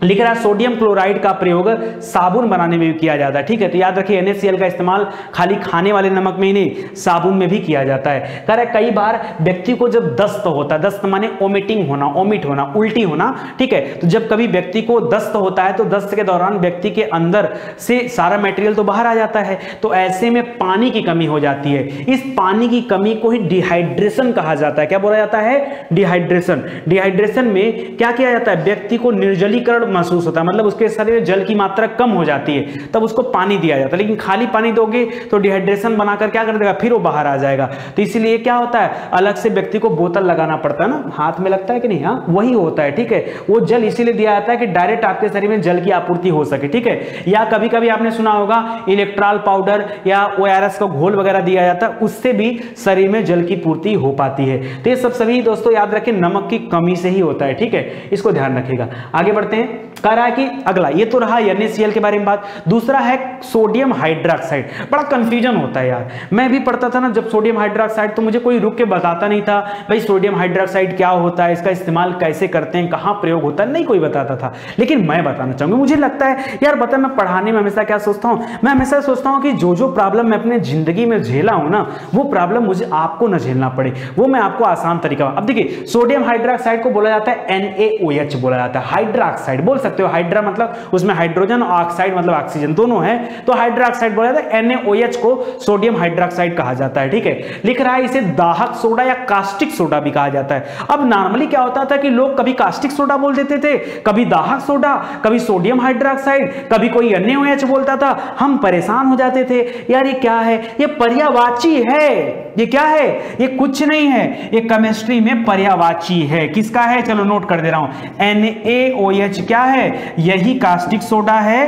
लिख रहा है सोडियम क्लोराइड का प्रयोग साबुन बनाने में भी किया जाता है। ठीक है, तो याद रखिए NaCl का इस्तेमाल खाली खाने वाले नमक में ही नहीं, साबुन में भी किया जाता है। कह रहा है कई बार व्यक्ति को जब दस्त होता है, दस्त माने ओमिटिंग होना, ओमिट होना, उल्टी होना। ठीक है, तो जब कभी व्यक्ति को दस्त होता है तो दस्त के दौरान व्यक्ति के अंदर से सारा मटेरियल तो बाहर आ जाता है, तो ऐसे में पानी की कमी हो जाती है। इस पानी की कमी को ही डिहाइड्रेशन कहा जाता है। क्या बोला जाता है, डिहाइड्रेशन। डिहाइड्रेशन में क्या किया जाता है, व्यक्ति को निर्जलीकरण महसूस होता है, मतलब उसके शरीर में जल की मात्रा कम हो जाती है, तब उसको पानी दिया जाता है। लेकिन खाली पानी दोगे तो डिहाइड्रेशन बनाकर क्या कर देगा, फिर वो बाहर आ जाएगा। तो इसीलिए क्या होता है, अलग से व्यक्ति को बोतल लगाना पड़ता है ना, हाथ में लगता है कि नहीं, हाँ वही होता है। ठीक है, वो जल इसीलिए दिया जाता है कि डायरेक्ट आपके शरीर में जल की आपूर्ति हो सके। ठीक है, या कभी कभी आपने सुना होगा इलेक्ट्रॉल पाउडर या ORS का घोल वगैरह दिया जाता है, उससे भी शरीर में जल की पूर्ति हो पाती है। तो ये सब सभी दोस्तों याद रखें नमक की कमी से ही होता है। ठीक है, इसको ध्यान रखिएगा। आगे बढ़ते हैं। कह रहा है कि अगला, ये तो रहा NaCl के बारे में बात, दूसरा है सोडियम हाइड्रोक्साइड। बड़ा कंफ्यूजन होता है यार, मैं भी पढ़ता था ना जब सोडियम हाइड्रोक्साइड, तो मुझे कोई रुक के बताता नहीं था भाई सोडियम हाइड्रोक्साइड क्या होता है, इसका इस्तेमाल कैसे करते हैं, कहां प्रयोग होता है, नहीं कोई बताता था। लेकिन मैं बताना चाहूंगा, मुझे लगता है यार बता, मैं पढ़ाने में हमेशा क्या सोचता हूं, मैं हमेशा सोचता हूं कि जो प्रॉब्लम मैं अपने जिंदगी में झेला हूं ना, वो प्रॉब्लम मुझे आपको ना झेलना पड़े, वो मैं आपको आसान तरीका। अब देखिए सोडियम हाइड्रोक्साइड को बोला जाता है NaOH बोला जाता है, हाइड्रोक्साइड बोल सकते हो, हाइड्रा मतलब उसमें हाइड्रोजन और ऑक्साइड मतलब ऑक्सीजन दोनों है, तो हाइड्रोक्साइड बोला जाता है। NaOH को सोडियम हाइड्रोक्साइड कहा जाता है। ठीक है, लिख रहा है इसे दाहक सोडा या कास्टिक सोडा भी कहा जाता है। अब नॉर्मली क्या होता था कि लोग कभी कास्टिक सोडा बोल देते थे, कभी दाहक सोडा, कभी सोडियम हाइड्रोक्साइड, कभी कोई NaOH बोलता था, हम परेशान हो जाते थे यार ये क्या है, ये पर्यायवाची है, ये क्या है, ये कुछ नहीं है, ये केमिस्ट्री में पर्यायवाची है। किसका है, चलो नोट कर दे रहा हूं, NaOH क्या है, यही कास्टिक सोडा है,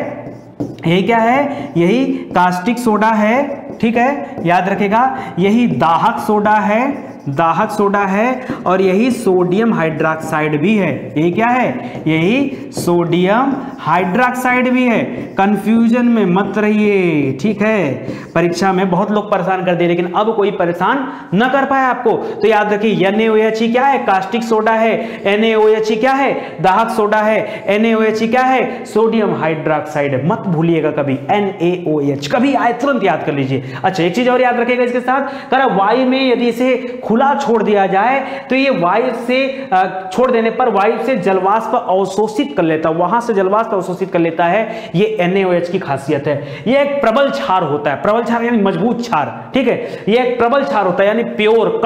यही क्या है, यही कास्टिक सोडा है। ठीक है, याद रखेगा यही दाहक सोडा है, दाहक सोडा है, और यही सोडियम हाइड्रोक्साइड भी है। ये क्या है? यही सोडियम हाइड्रोक्साइड भी है। कंफ्यूजन में मत रहिए, ठीक है। परीक्षा में बहुत लोग परेशान कर दे, लेकिन अब कोई परेशान न कर पाए आपको। तो याद रखिए NaOH क्या है? कास्टिक सोडा है। NaOH क्या है? दाहक सोडा है। NaOH क्या है? सोडियम हाइड्रोक्साइड है। मत भूलिएगा कभी NaOH, कभी आए तुरंत याद कर लीजिए। अच्छा, एक चीज और याद रखिएगा इसके साथ, करा वायु में यदि इसे खुला छोड़ दिया जाए तो ये वायु से छोड़ देने पर वायु से जलवाष्प अवशोषित कर लेता है, वहां से जलवाष्प अवशोषित कर लेता है। ये NaOH की खासियत है। ये एक प्रबल क्षार होता है, प्रबल क्षार यानी मजबूत क्षार, ठीक है। ये एक प्रबल क्षार होता है, यानी प्योर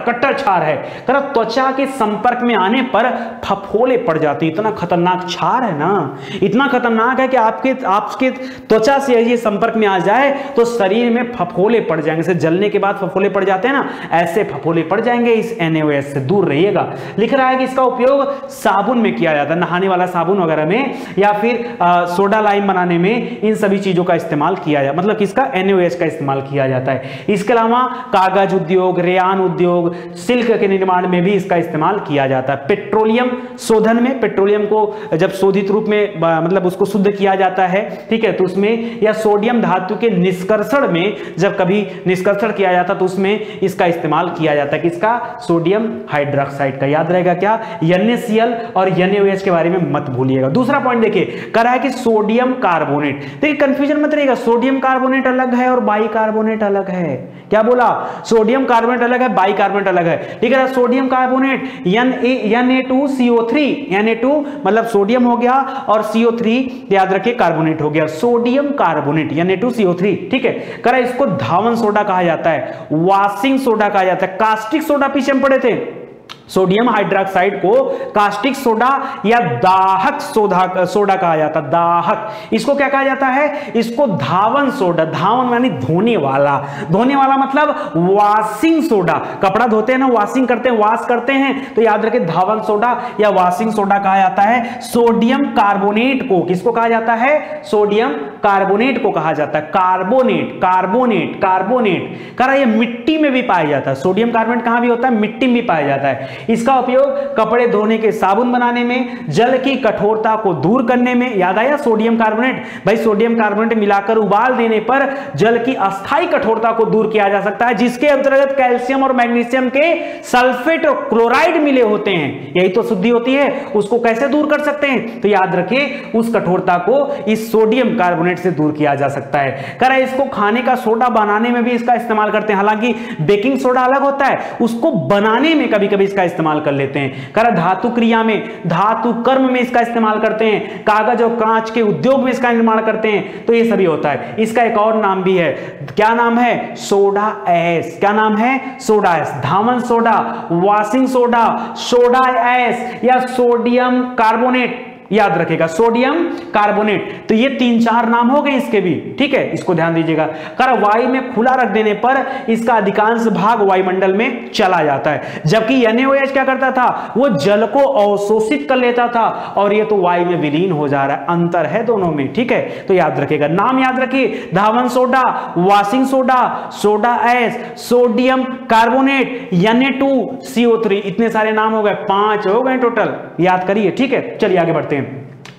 कट्टर क्षार है। त्वचा के संपर्क में आने पर फफोले पड़ जाती, इतना खतरनाक क्षार है ना, इतना खतरनाक है कि आपके त्वचा से ये संपर्क में आ जाए तो शरीर में फफोले पड़ जाएंगे। जैसे जलने के बाद फफोले पड़ जाते हैं ना, ऐसे फफोले पड़ जाएंगे। इस NaOH से दूर रहिएगा। लिख रहा है कि इसका उपयोग साबुन में किया जाता है, नहाने वाला साबुन वगैरह में, या फिर सोडा लाइम बनाने में, इन सभी चीजों का इस्तेमाल किया जाए, मतलब किसका? NaOH का इस्तेमाल किया जाता है। इसके अलावा कागज उद्योग, रेयान उद्योग, सिल्क के निर्माण में भी इसका इस्तेमाल किया जाता है। पेट्रोलियम शोधन में, पेट्रोलियम को जब शोधित रूप में मतलब उसको शुद्ध किया जाता है, ठीक है, तो उसमें, या सोडियम धातु के निष्कर्षण में जब कभी निष्कर्षण किया जाता तो उसमें इसका इस्तेमाल किया जाता है। किसका? सोडियम हाइड्रोक्साइड का। याद रहेगा क्या? NaCl और NaOH के बारे में मत भूलिएगा। दूसरा पॉइंट देखिए, कह रहा है कि सोडियम कार्बोनेट। देखिए कंफ्यूजन मत रहिएगा, सोडियम कार्बोनेट अलग है और बाइकार्बोनेट अलग है। क्या बोला? सोडियम कार्बोनेट अलग है, बाइकार्बोनेट अलग है। ठीक है, सोडियम कार्बोनेट Na2CO3, Na2 मतलब सोडियम हो गया और CO3 याद रखिए कार्बोनेट हो गया, सोडियम कार्बोनेट Na2CO3। ठीक है, करा इसको धावन सोडा कहा जाता है, वॉशिंग सोडा कहा जाता है, कास्टिक सोडा पीछे हम पढ़े थे। सोडियम हाइड्रोक्साइड को कास्टिक सोडा या दाहक सोडा कहा जाता है। दाहक, इसको क्या कहा जाता है? इसको धावन सोडा। धावन यानी धोने वाला, धोने वाला मतलब वॉशिंग सोडा। कपड़ा धोते हैं ना, वॉशिंग करते हैं, वॉश करते हैं, तो याद रखें धावन सोडा या वॉशिंग सोडा कहा जाता है। सोडियम कार्बोनेट को किसको कहा जाता है? सोडियम कार्बोनेट को कहा जाता है। कार्बोनेट, कार्बोनेट, कार्बोनेट करा ये मिट्टी में भी पाया जाता है। सोडियम कार्बोनेट कहां भी होता है? मिट्टी में भी पाया जाता है। इसका उपयोग कपड़े धोने के साबुन बनाने में, जल की कठोरता को दूर करने में। याद आया सोडियम कार्बोनेट? भाई सोडियम कार्बोनेट मिलाकर उबाल देने पर जल की अस्थायी कठोरता को दूर किया जा सकता है, जिसके अंतर्गत कैल्शियम और मैग्नीशियम के सल्फेट और क्लोराइड मिले होते हैं। यही तो शुद्धि होती है, उसको कैसे दूर कर सकते हैं? तो याद रखिए उस कठोरता को इस सोडियम कार्बोनेट से दूर किया जा सकता है। करा इसको खाने का सोडा बनाने में भी इसका इस्तेमाल करते हैं। हालांकि बेकिंग सोडा अलग होता है, उसको बनाने में कभी कभी इसका इस्तेमाल कर लेते हैं। करा धातु क्रिया में, धातु कर्म में इसका इस्तेमाल करते हैं, कागज और कांच के उद्योग में इसका निर्माण करते हैं, तो ये सभी होता है। इसका एक और नाम भी है, क्या नाम है? Soda ash. क्या नाम है? Soda ash. धावन soda, washing soda, soda ash या सोडियम कार्बोनेट। याद रखेगा सोडियम कार्बोनेट। तो ये 3-4 नाम हो गए इसके भी, ठीक है, इसको ध्यान दीजिएगा। कारण वायु में खुला रख देने पर इसका अधिकांश भाग वायुमंडल में चला जाता है, जबकि NaOH क्या करता था? वो जल को अवशोषित कर लेता था, और ये तो वायु में विलीन हो जा रहा है। अंतर है दोनों में, ठीक है। तो याद रखेगा, नाम याद रखिए, धावन soda, washing soda, soda ash, sodium carbonate, Na2CO3। इतने सारे नाम हो गए, 5 हो गए टोटल, याद करिए, ठीक है। चलिए आगे बढ़ते हैं।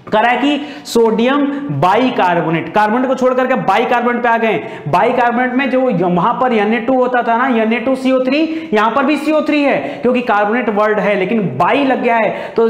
करा है कि सोडियम बाइकार्बोनेट, कार्बोनेट को छोड़ करके बाइकार्बोनेट पे आ गए। बाइकार्बोनेट में जो वहां पर Na2 होता था ना, Na2CO3, यहां पर भी CO3 है, क्योंकि कार्बोनेट वर्ड है लेकिन बाई लग गया है, तो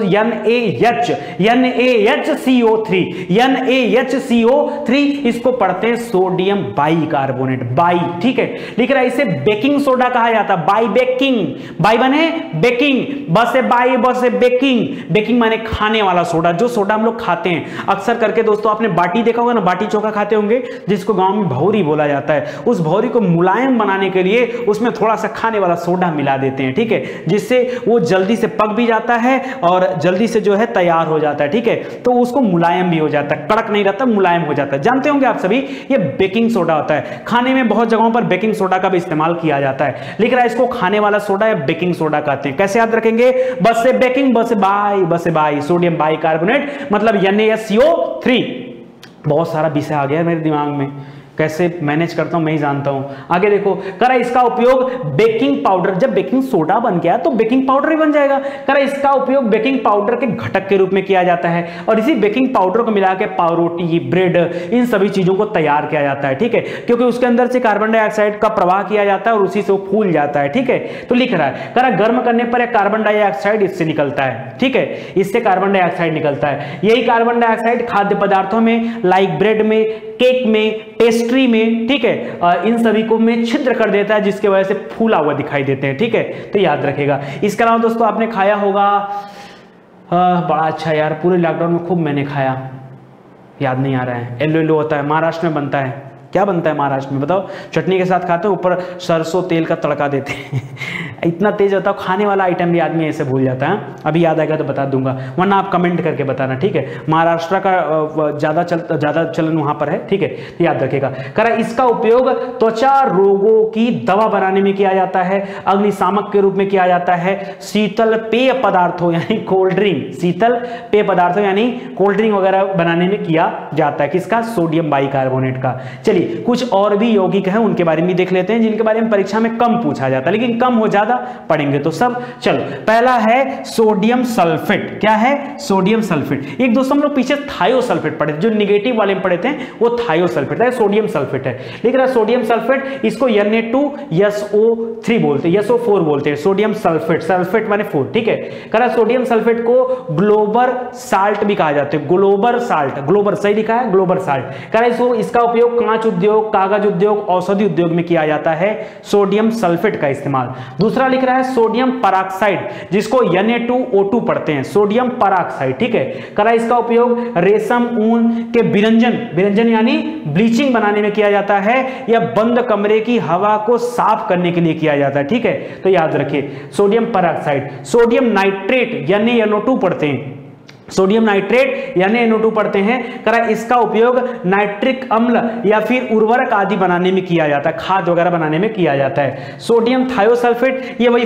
NaHCO3, इसको पढ़ते हैं सोडियम बाइकार्बोनेट, बाई, ठीक है। लिख रहा है इसे बेकिंग सोडा कहा जाता है। बाई बेकिंग, बाई बने बेकिंग, बसे बाई, बसे बेकिंग। बेकिंग माने खाने वाला सोडा, जो सोडा हम लोग खाते हैं अक्सर करके। दोस्तों आपने बाटी देखा होगा ना, बाटी चोखा खाते होंगे, जिसको गांव में भौरी बोला जाता है। उस भौरी को मुलायम बनाने के लिए उसमें थोड़ा सा खाने वाला सोडा मिला देते हैं, ठीक है, जिससे वो जल्दी से पक भी जाता है और जल्दी से जो है तैयार हो जाता है, ठीक है। तो उसको मुलायम भी हो जाता है, कड़क नहीं रहता, मुलायम हो जाता है। जानते होंगे आप सभी, ये बेकिंग सोडा होता है। खाने में बहुत जगहों पर बेकिंग सोडा का भी इस्तेमाल किया जाता है। लिख रहा है इसको खाने वाला सोडा या बेकिंग सोडा कहते हैं। कैसे याद रखेंगे? बस से बेकिंग, बस से बाई, बस से बाई, सोडियम बाइकार्बोनेट मतलब NaSCO3। बहुत सारा विषय आ गया मेरे दिमाग में, कैसे मैनेज करता हूं मैं ही जानता हूं। आगे देखो, कह रहा इसका उपयोग बेकिंग पाउडर, जब बेकिंग सोडा बन गया तो बेकिंग पाउडर ही बन जाएगा। कह रहा इसका उपयोग बेकिंग पाउडर के घटक के रूप में किया जाता है और इसी बेकिंग पाउडर को मिला के पावरोटी, ब्रेड, इन सभी चीजों को तैयार किया जाता है, ठीक है, क्योंकि उसके अंदर से कार्बन डाइऑक्साइड का प्रवाह किया जाता है और उसी से वो फूल जाता है, ठीक है। तो लिख रहा है, कह रहा गर्म करने पर एक कार्बन डाइऑक्साइड इससे निकलता है, ठीक है, इससे कार्बन डाइऑक्साइड निकलता है। यही कार्बन डाइऑक्साइड खाद्य पदार्थों में लाइक ब्रेड में, केक में, पेस्ट्री में, ठीक है, इन सभी को में छिद्र कर देता है जिसकी वजह से फूला हुआ दिखाई देते हैं, ठीक है। तो याद रखेगा। इसके अलावा दोस्तों आपने खाया होगा, बड़ा अच्छा यार, पूरे लॉकडाउन में खूब मैंने खाया, याद नहीं आ रहा है, येलो येलो होता है, महाराष्ट्र में बनता है। क्या बनता है महाराष्ट्र में बताओ? चटनी के साथ खाते हैं, ऊपर सरसों तेल का तड़का देते हैं इतना तेज होता है, खाने वाला आइटम भी आदमी ऐसे भूल जाता है। अभी याद आएगा तो बता दूंगा, वरना आप कमेंट करके बताना, ठीक है। महाराष्ट्र का ज्यादा चलन वहां पर है, ठीक है, तो याद रखेगा। करा इसका उपयोग त्वचा रोगों की दवा बनाने में किया जाता है, अग्निशामक के रूप में किया जाता है, शीतल पेय पदार्थों यानी कोल्ड ड्रिंक, शीतल पेय पदार्थों यानी कोल्ड ड्रिंक वगैरह बनाने में किया जाता है। किसका? सोडियम बाइकार्बोनेट का। चलिए कुछ और भी यौगिक हैं, उनके बारे में देख लेते हैं जिनके बारे में परीक्षा में कम पूछा जाता है, लेकिन कम हो ज्यादा पढ़ेंगे तो सब। चलो पहला है सोडियम सल्फेट। क्या है? Sodium sulphate. एक दोस्तों हम लोग पीछे थायोसल्फेट पढ़े थे, जो निगेटिव वाले में पढ़े थे वो थायोसल्फेट है, सोडियम सल्फेट है। लिख रहा है सोडियम सल्फेट, इसको Na2SO3 बोलते हैं, SO4 बोलते हैं, सोडियम सल्फेट, सल्फेट माने 4, ठीक है। कह रहा सोडियम सल्फेट को ग्लोबर साल्ट भी कहा जाता है, ग्लोबर साल्ट, ग्लोबर सही लिखा है, ग्लोबर साल्ट। कह रहा इसका उपयोग कांच उद्योग, कागज उद्योग, औषधि उद्योग में किया जाता है, सोडियम सल्फेट का इस्तेमाल। दूसरा लिख रहा है सोडियम पराक्साइड, जिसको Na2O2 पढ़ते हैं, सोडियम पराक्साइड, ठीक है। कह रहा इसका उपयोग रेशम ऊन के विरंजन यानी ब्लीचिंग बनाने में किया जाता है, या बंद कमरे की हवा को साफ करने के लिए किया जाता है, ठीक है। तो याद रखिए सोडियम पराक्साइड। सोडियम नाइट्रेट यानी NO2 पढ़ते हैं, सोडियम नाइट्रेट यानी NO2 पढ़ते हैं। करा इसका उपयोग नाइट्रिक अम्ल या फिर उर्वरक आदि बनाने में किया जाता है, खाद वगैरह बनाने में किया जाता है। सोडियम थायोसल्फेट, ये वही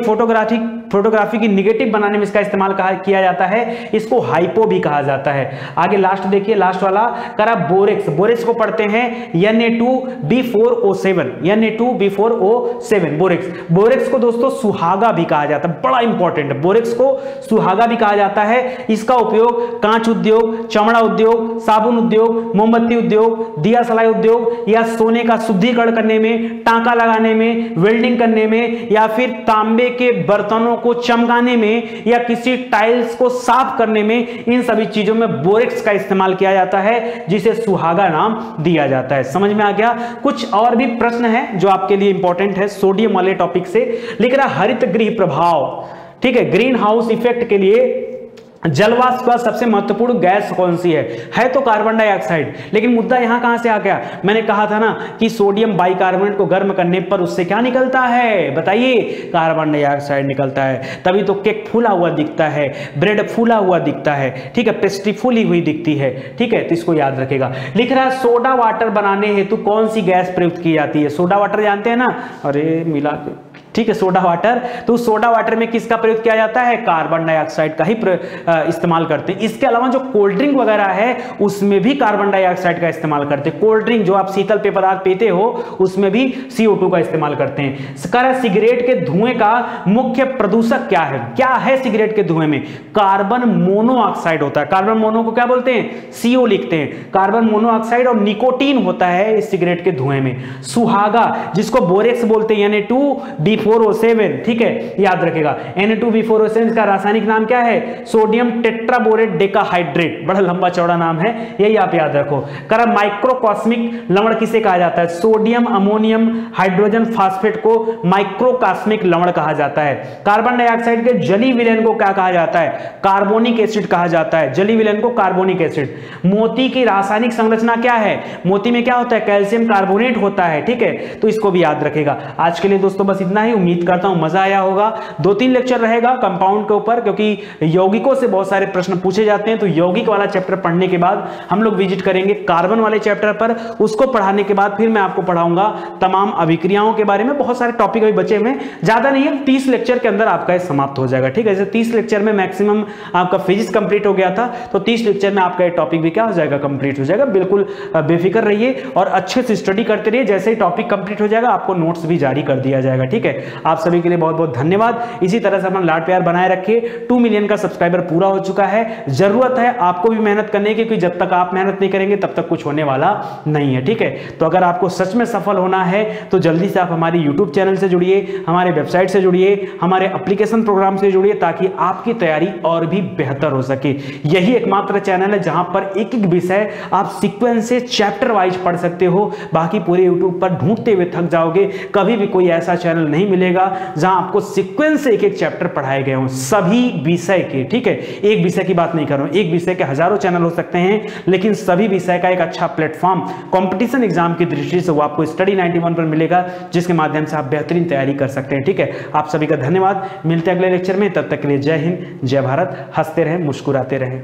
फोटोग्राफी की निगेटिव बनाने में इसका इस्तेमाल किया जाता है, इसको हाइपो भी कहा जाता है। आगे लास्ट देखिए, लास्ट वाला करा बोरेक्स। बोरेक्स को पढ़ते हैं Na2B4O7, Na2B4O7 बोरेक्स। बोरेक्स को दोस्तों सुहागा भी कहा जाता है, बड़ा इंपॉर्टेंट है, बोरेक्स को सुहागा भी कहा जाता है। इसका उपयोग कांच उद्योग, चमड़ा उद्योग, साबुन उद्योग, मोमबत्ती उद्योग, दिया सलाई उद्योग, या सोने का शुद्धिकरण करने में, टांका लगाने में, वेल्डिंग करने में, या फिर तांबे के बर्तनों को चमकाने में, या किसी टाइल्स को साफ करने में, इन सभी चीजों में बोरेक्स का इस्तेमाल किया जाता है, जिसे सुहागा नाम दिया जाता है। समझ में आ गया? कुछ और भी प्रश्न है जो आपके लिए इंपॉर्टेंट है सोडियम वाले टॉपिक से। लिख रहा हरित गृह प्रभाव, ठीक है, ग्रीन हाउस इफेक्ट के लिए जलवाष्प का सबसे महत्वपूर्ण गैस कौन सी है तो कार्बन डाइऑक्साइड। लेकिन मुद्दा यहां कहां से आ गया? मैंने कहा था ना कि सोडियम बाइकार्बोनेट को गर्म करने पर उससे क्या निकलता है, बताइए? कार्बन डाइऑक्साइड निकलता है। तभी तो केक फूला हुआ दिखता है, ब्रेड फूला हुआ दिखता है, ठीक है, पेस्ट्री फूली हुई दिखती है, ठीक है। तो इसको याद रखेगा। लिख रहा है सोडा वाटर बनाने हेतु कौन सी गैस प्रयुक्त की जाती है? सोडा वाटर जानते हैं ना, अरे मिला, ठीक है, सोडा वाटर। तो सोडा वाटर में किसका प्रयोग किया जाता है? कार्बन डाइऑक्साइड का ही इस्तेमाल करते हैं। इसके अलावा जो कोल्ड ड्रिंक वगैरह है उसमें भी कार्बन डाइऑक्साइड का इस्तेमाल करते हैं। कोल्ड ड्रिंक जो आप शीतल पेय पदार्थ पीते हो उसमें भी CO2 का इस्तेमाल करते हैं। सिगरेट के धुएं का मुख्य प्रदूषक क्या है? क्या है सिगरेट के धुएं में? कार्बन मोनोऑक्साइड होता है। कार्बन मोनो को क्या बोलते हैं? CO लिखते हैं। कार्बन मोनोऑक्साइड और निकोटीन होता है इस सिगरेट के धुएं में। सुहागा, जिसको बोरेक्स बोलते हैं, Na2B4O7, ठीक है, याद रखेगा। Na2B4O7 का रासायनिक नाम क्या है? सोडियम टेट्राबोरेट डेकाहाइड्रेट, बड़ा लंबा चौड़ा नाम है, यही आप याद रखो। करा माइक्रोकॉस्मिक लवण किसे कहा जाता है? सोडियम अमोनियम हाइड्रोजन फास्फेट को माइक्रोकॉस्मिक लवण कहा जाता है। कार्बन डाइऑक्साइड के जलीय विलयन को क्या कहा जाता है? कार्बोनिक एसिड कहा जाता है। जलीय विलयन को कार्बोनिक एसिड। मोती की रासायनिक संरचना क्या है? मोती में क्या होता है? कैल्शियम कार्बोनेट होता है, ठीक है, तो इसको भी याद रखेगा। आज के लिए दोस्तों बस इतना ही। ही, उम्मीद करता हूं मजा आया होगा। 2-3 लेक्चर रहेगा कंपाउंड के ऊपर, क्योंकि यौगिकों से बहुत सारे प्रश्न पूछे जाते हैं। तो यौगिक वाला चैप्टर पढ़ने के बाद हम लोग विजिट करेंगे कार्बन वाले चैप्टर पर। उसको पढ़ाने के बाद फिर मैं आपको पढ़ाऊंगा तमाम अभिक्रियाओं के बारे में। बहुत सारे टॉपिक अभी बचे हुए, ज्यादा नहीं है, 30 लेक्चर के अंदर आपका ये समाप्त हो जाएगा। ठीक है, जैसे 30 लेक्चर में मैक्सिमम आपका फिजिक्स कंप्लीट हो गया था, तो 30 लेक्चर में आपका ये टॉपिक भी क्या हो जाएगा, कंप्लीट हो जाएगा। बिल्कुल बेफिक्र रहिए और अच्छे से स्टडी करते रहिए। जैसे ही टॉपिक कंप्लीट हो जाएगा आपको नोट्स भी जारी कर दिया जाएगा। ठीक है, आप सभी के लिए बहुत बहुत धन्यवाद। इसी तरह से अपना लाड प्यार बनाए रखिए। 2 मिलियन का सब्सक्राइबर पूरा हो चुका है। जरूरत है आपको भी मेहनत करने की, क्योंकि जब तक आप मेहनत नहीं करेंगे तब तक कुछ होने वाला नहीं है। ठीक है, तो अगर आपको सच में सफल होना है तो जल्दी से आप हमारे YouTube चैनल से जुड़िए, हमारे वेबसाइट से जुड़िए, हमारे एप्लीकेशन प्रोग्राम से जुड़िए, ताकि आपकी तैयारी और भी बेहतर हो सके। यही एकमात्र चैनल है जहां पर एक एक विषय आप सीक्वेंस से चैप्टर वाइज पढ़ सकते हो। बाकी पूरे YouTube पर ढूंढते हुए थक जाओगे। कभी भी कोई ऐसा चैनल नहीं मिलेगा जहां आपको सीक्वेंस से एक एक चैप्टर पढ़ाए गए हों, सभी विषय के। ठीक है, एक विषय की बात नहीं कर रहा हूं, एक विषय के हजारों चैनल हो सकते हैं, लेकिन सभी विषय का एक अच्छा प्लेटफॉर्म कंपटीशन एग्जाम की दृष्टि से वो आपको स्टडी 91 पर मिलेगा, जिसके माध्यम से आप बेहतरीन तैयारी कर सकते हैं। ठीक है, आप सभी का धन्यवाद। मिलते हैं अगले लेक्चर में, तब तक के लिए जय हिंद, जय भारत। हंसते रहें, मुस्कुराते रहें।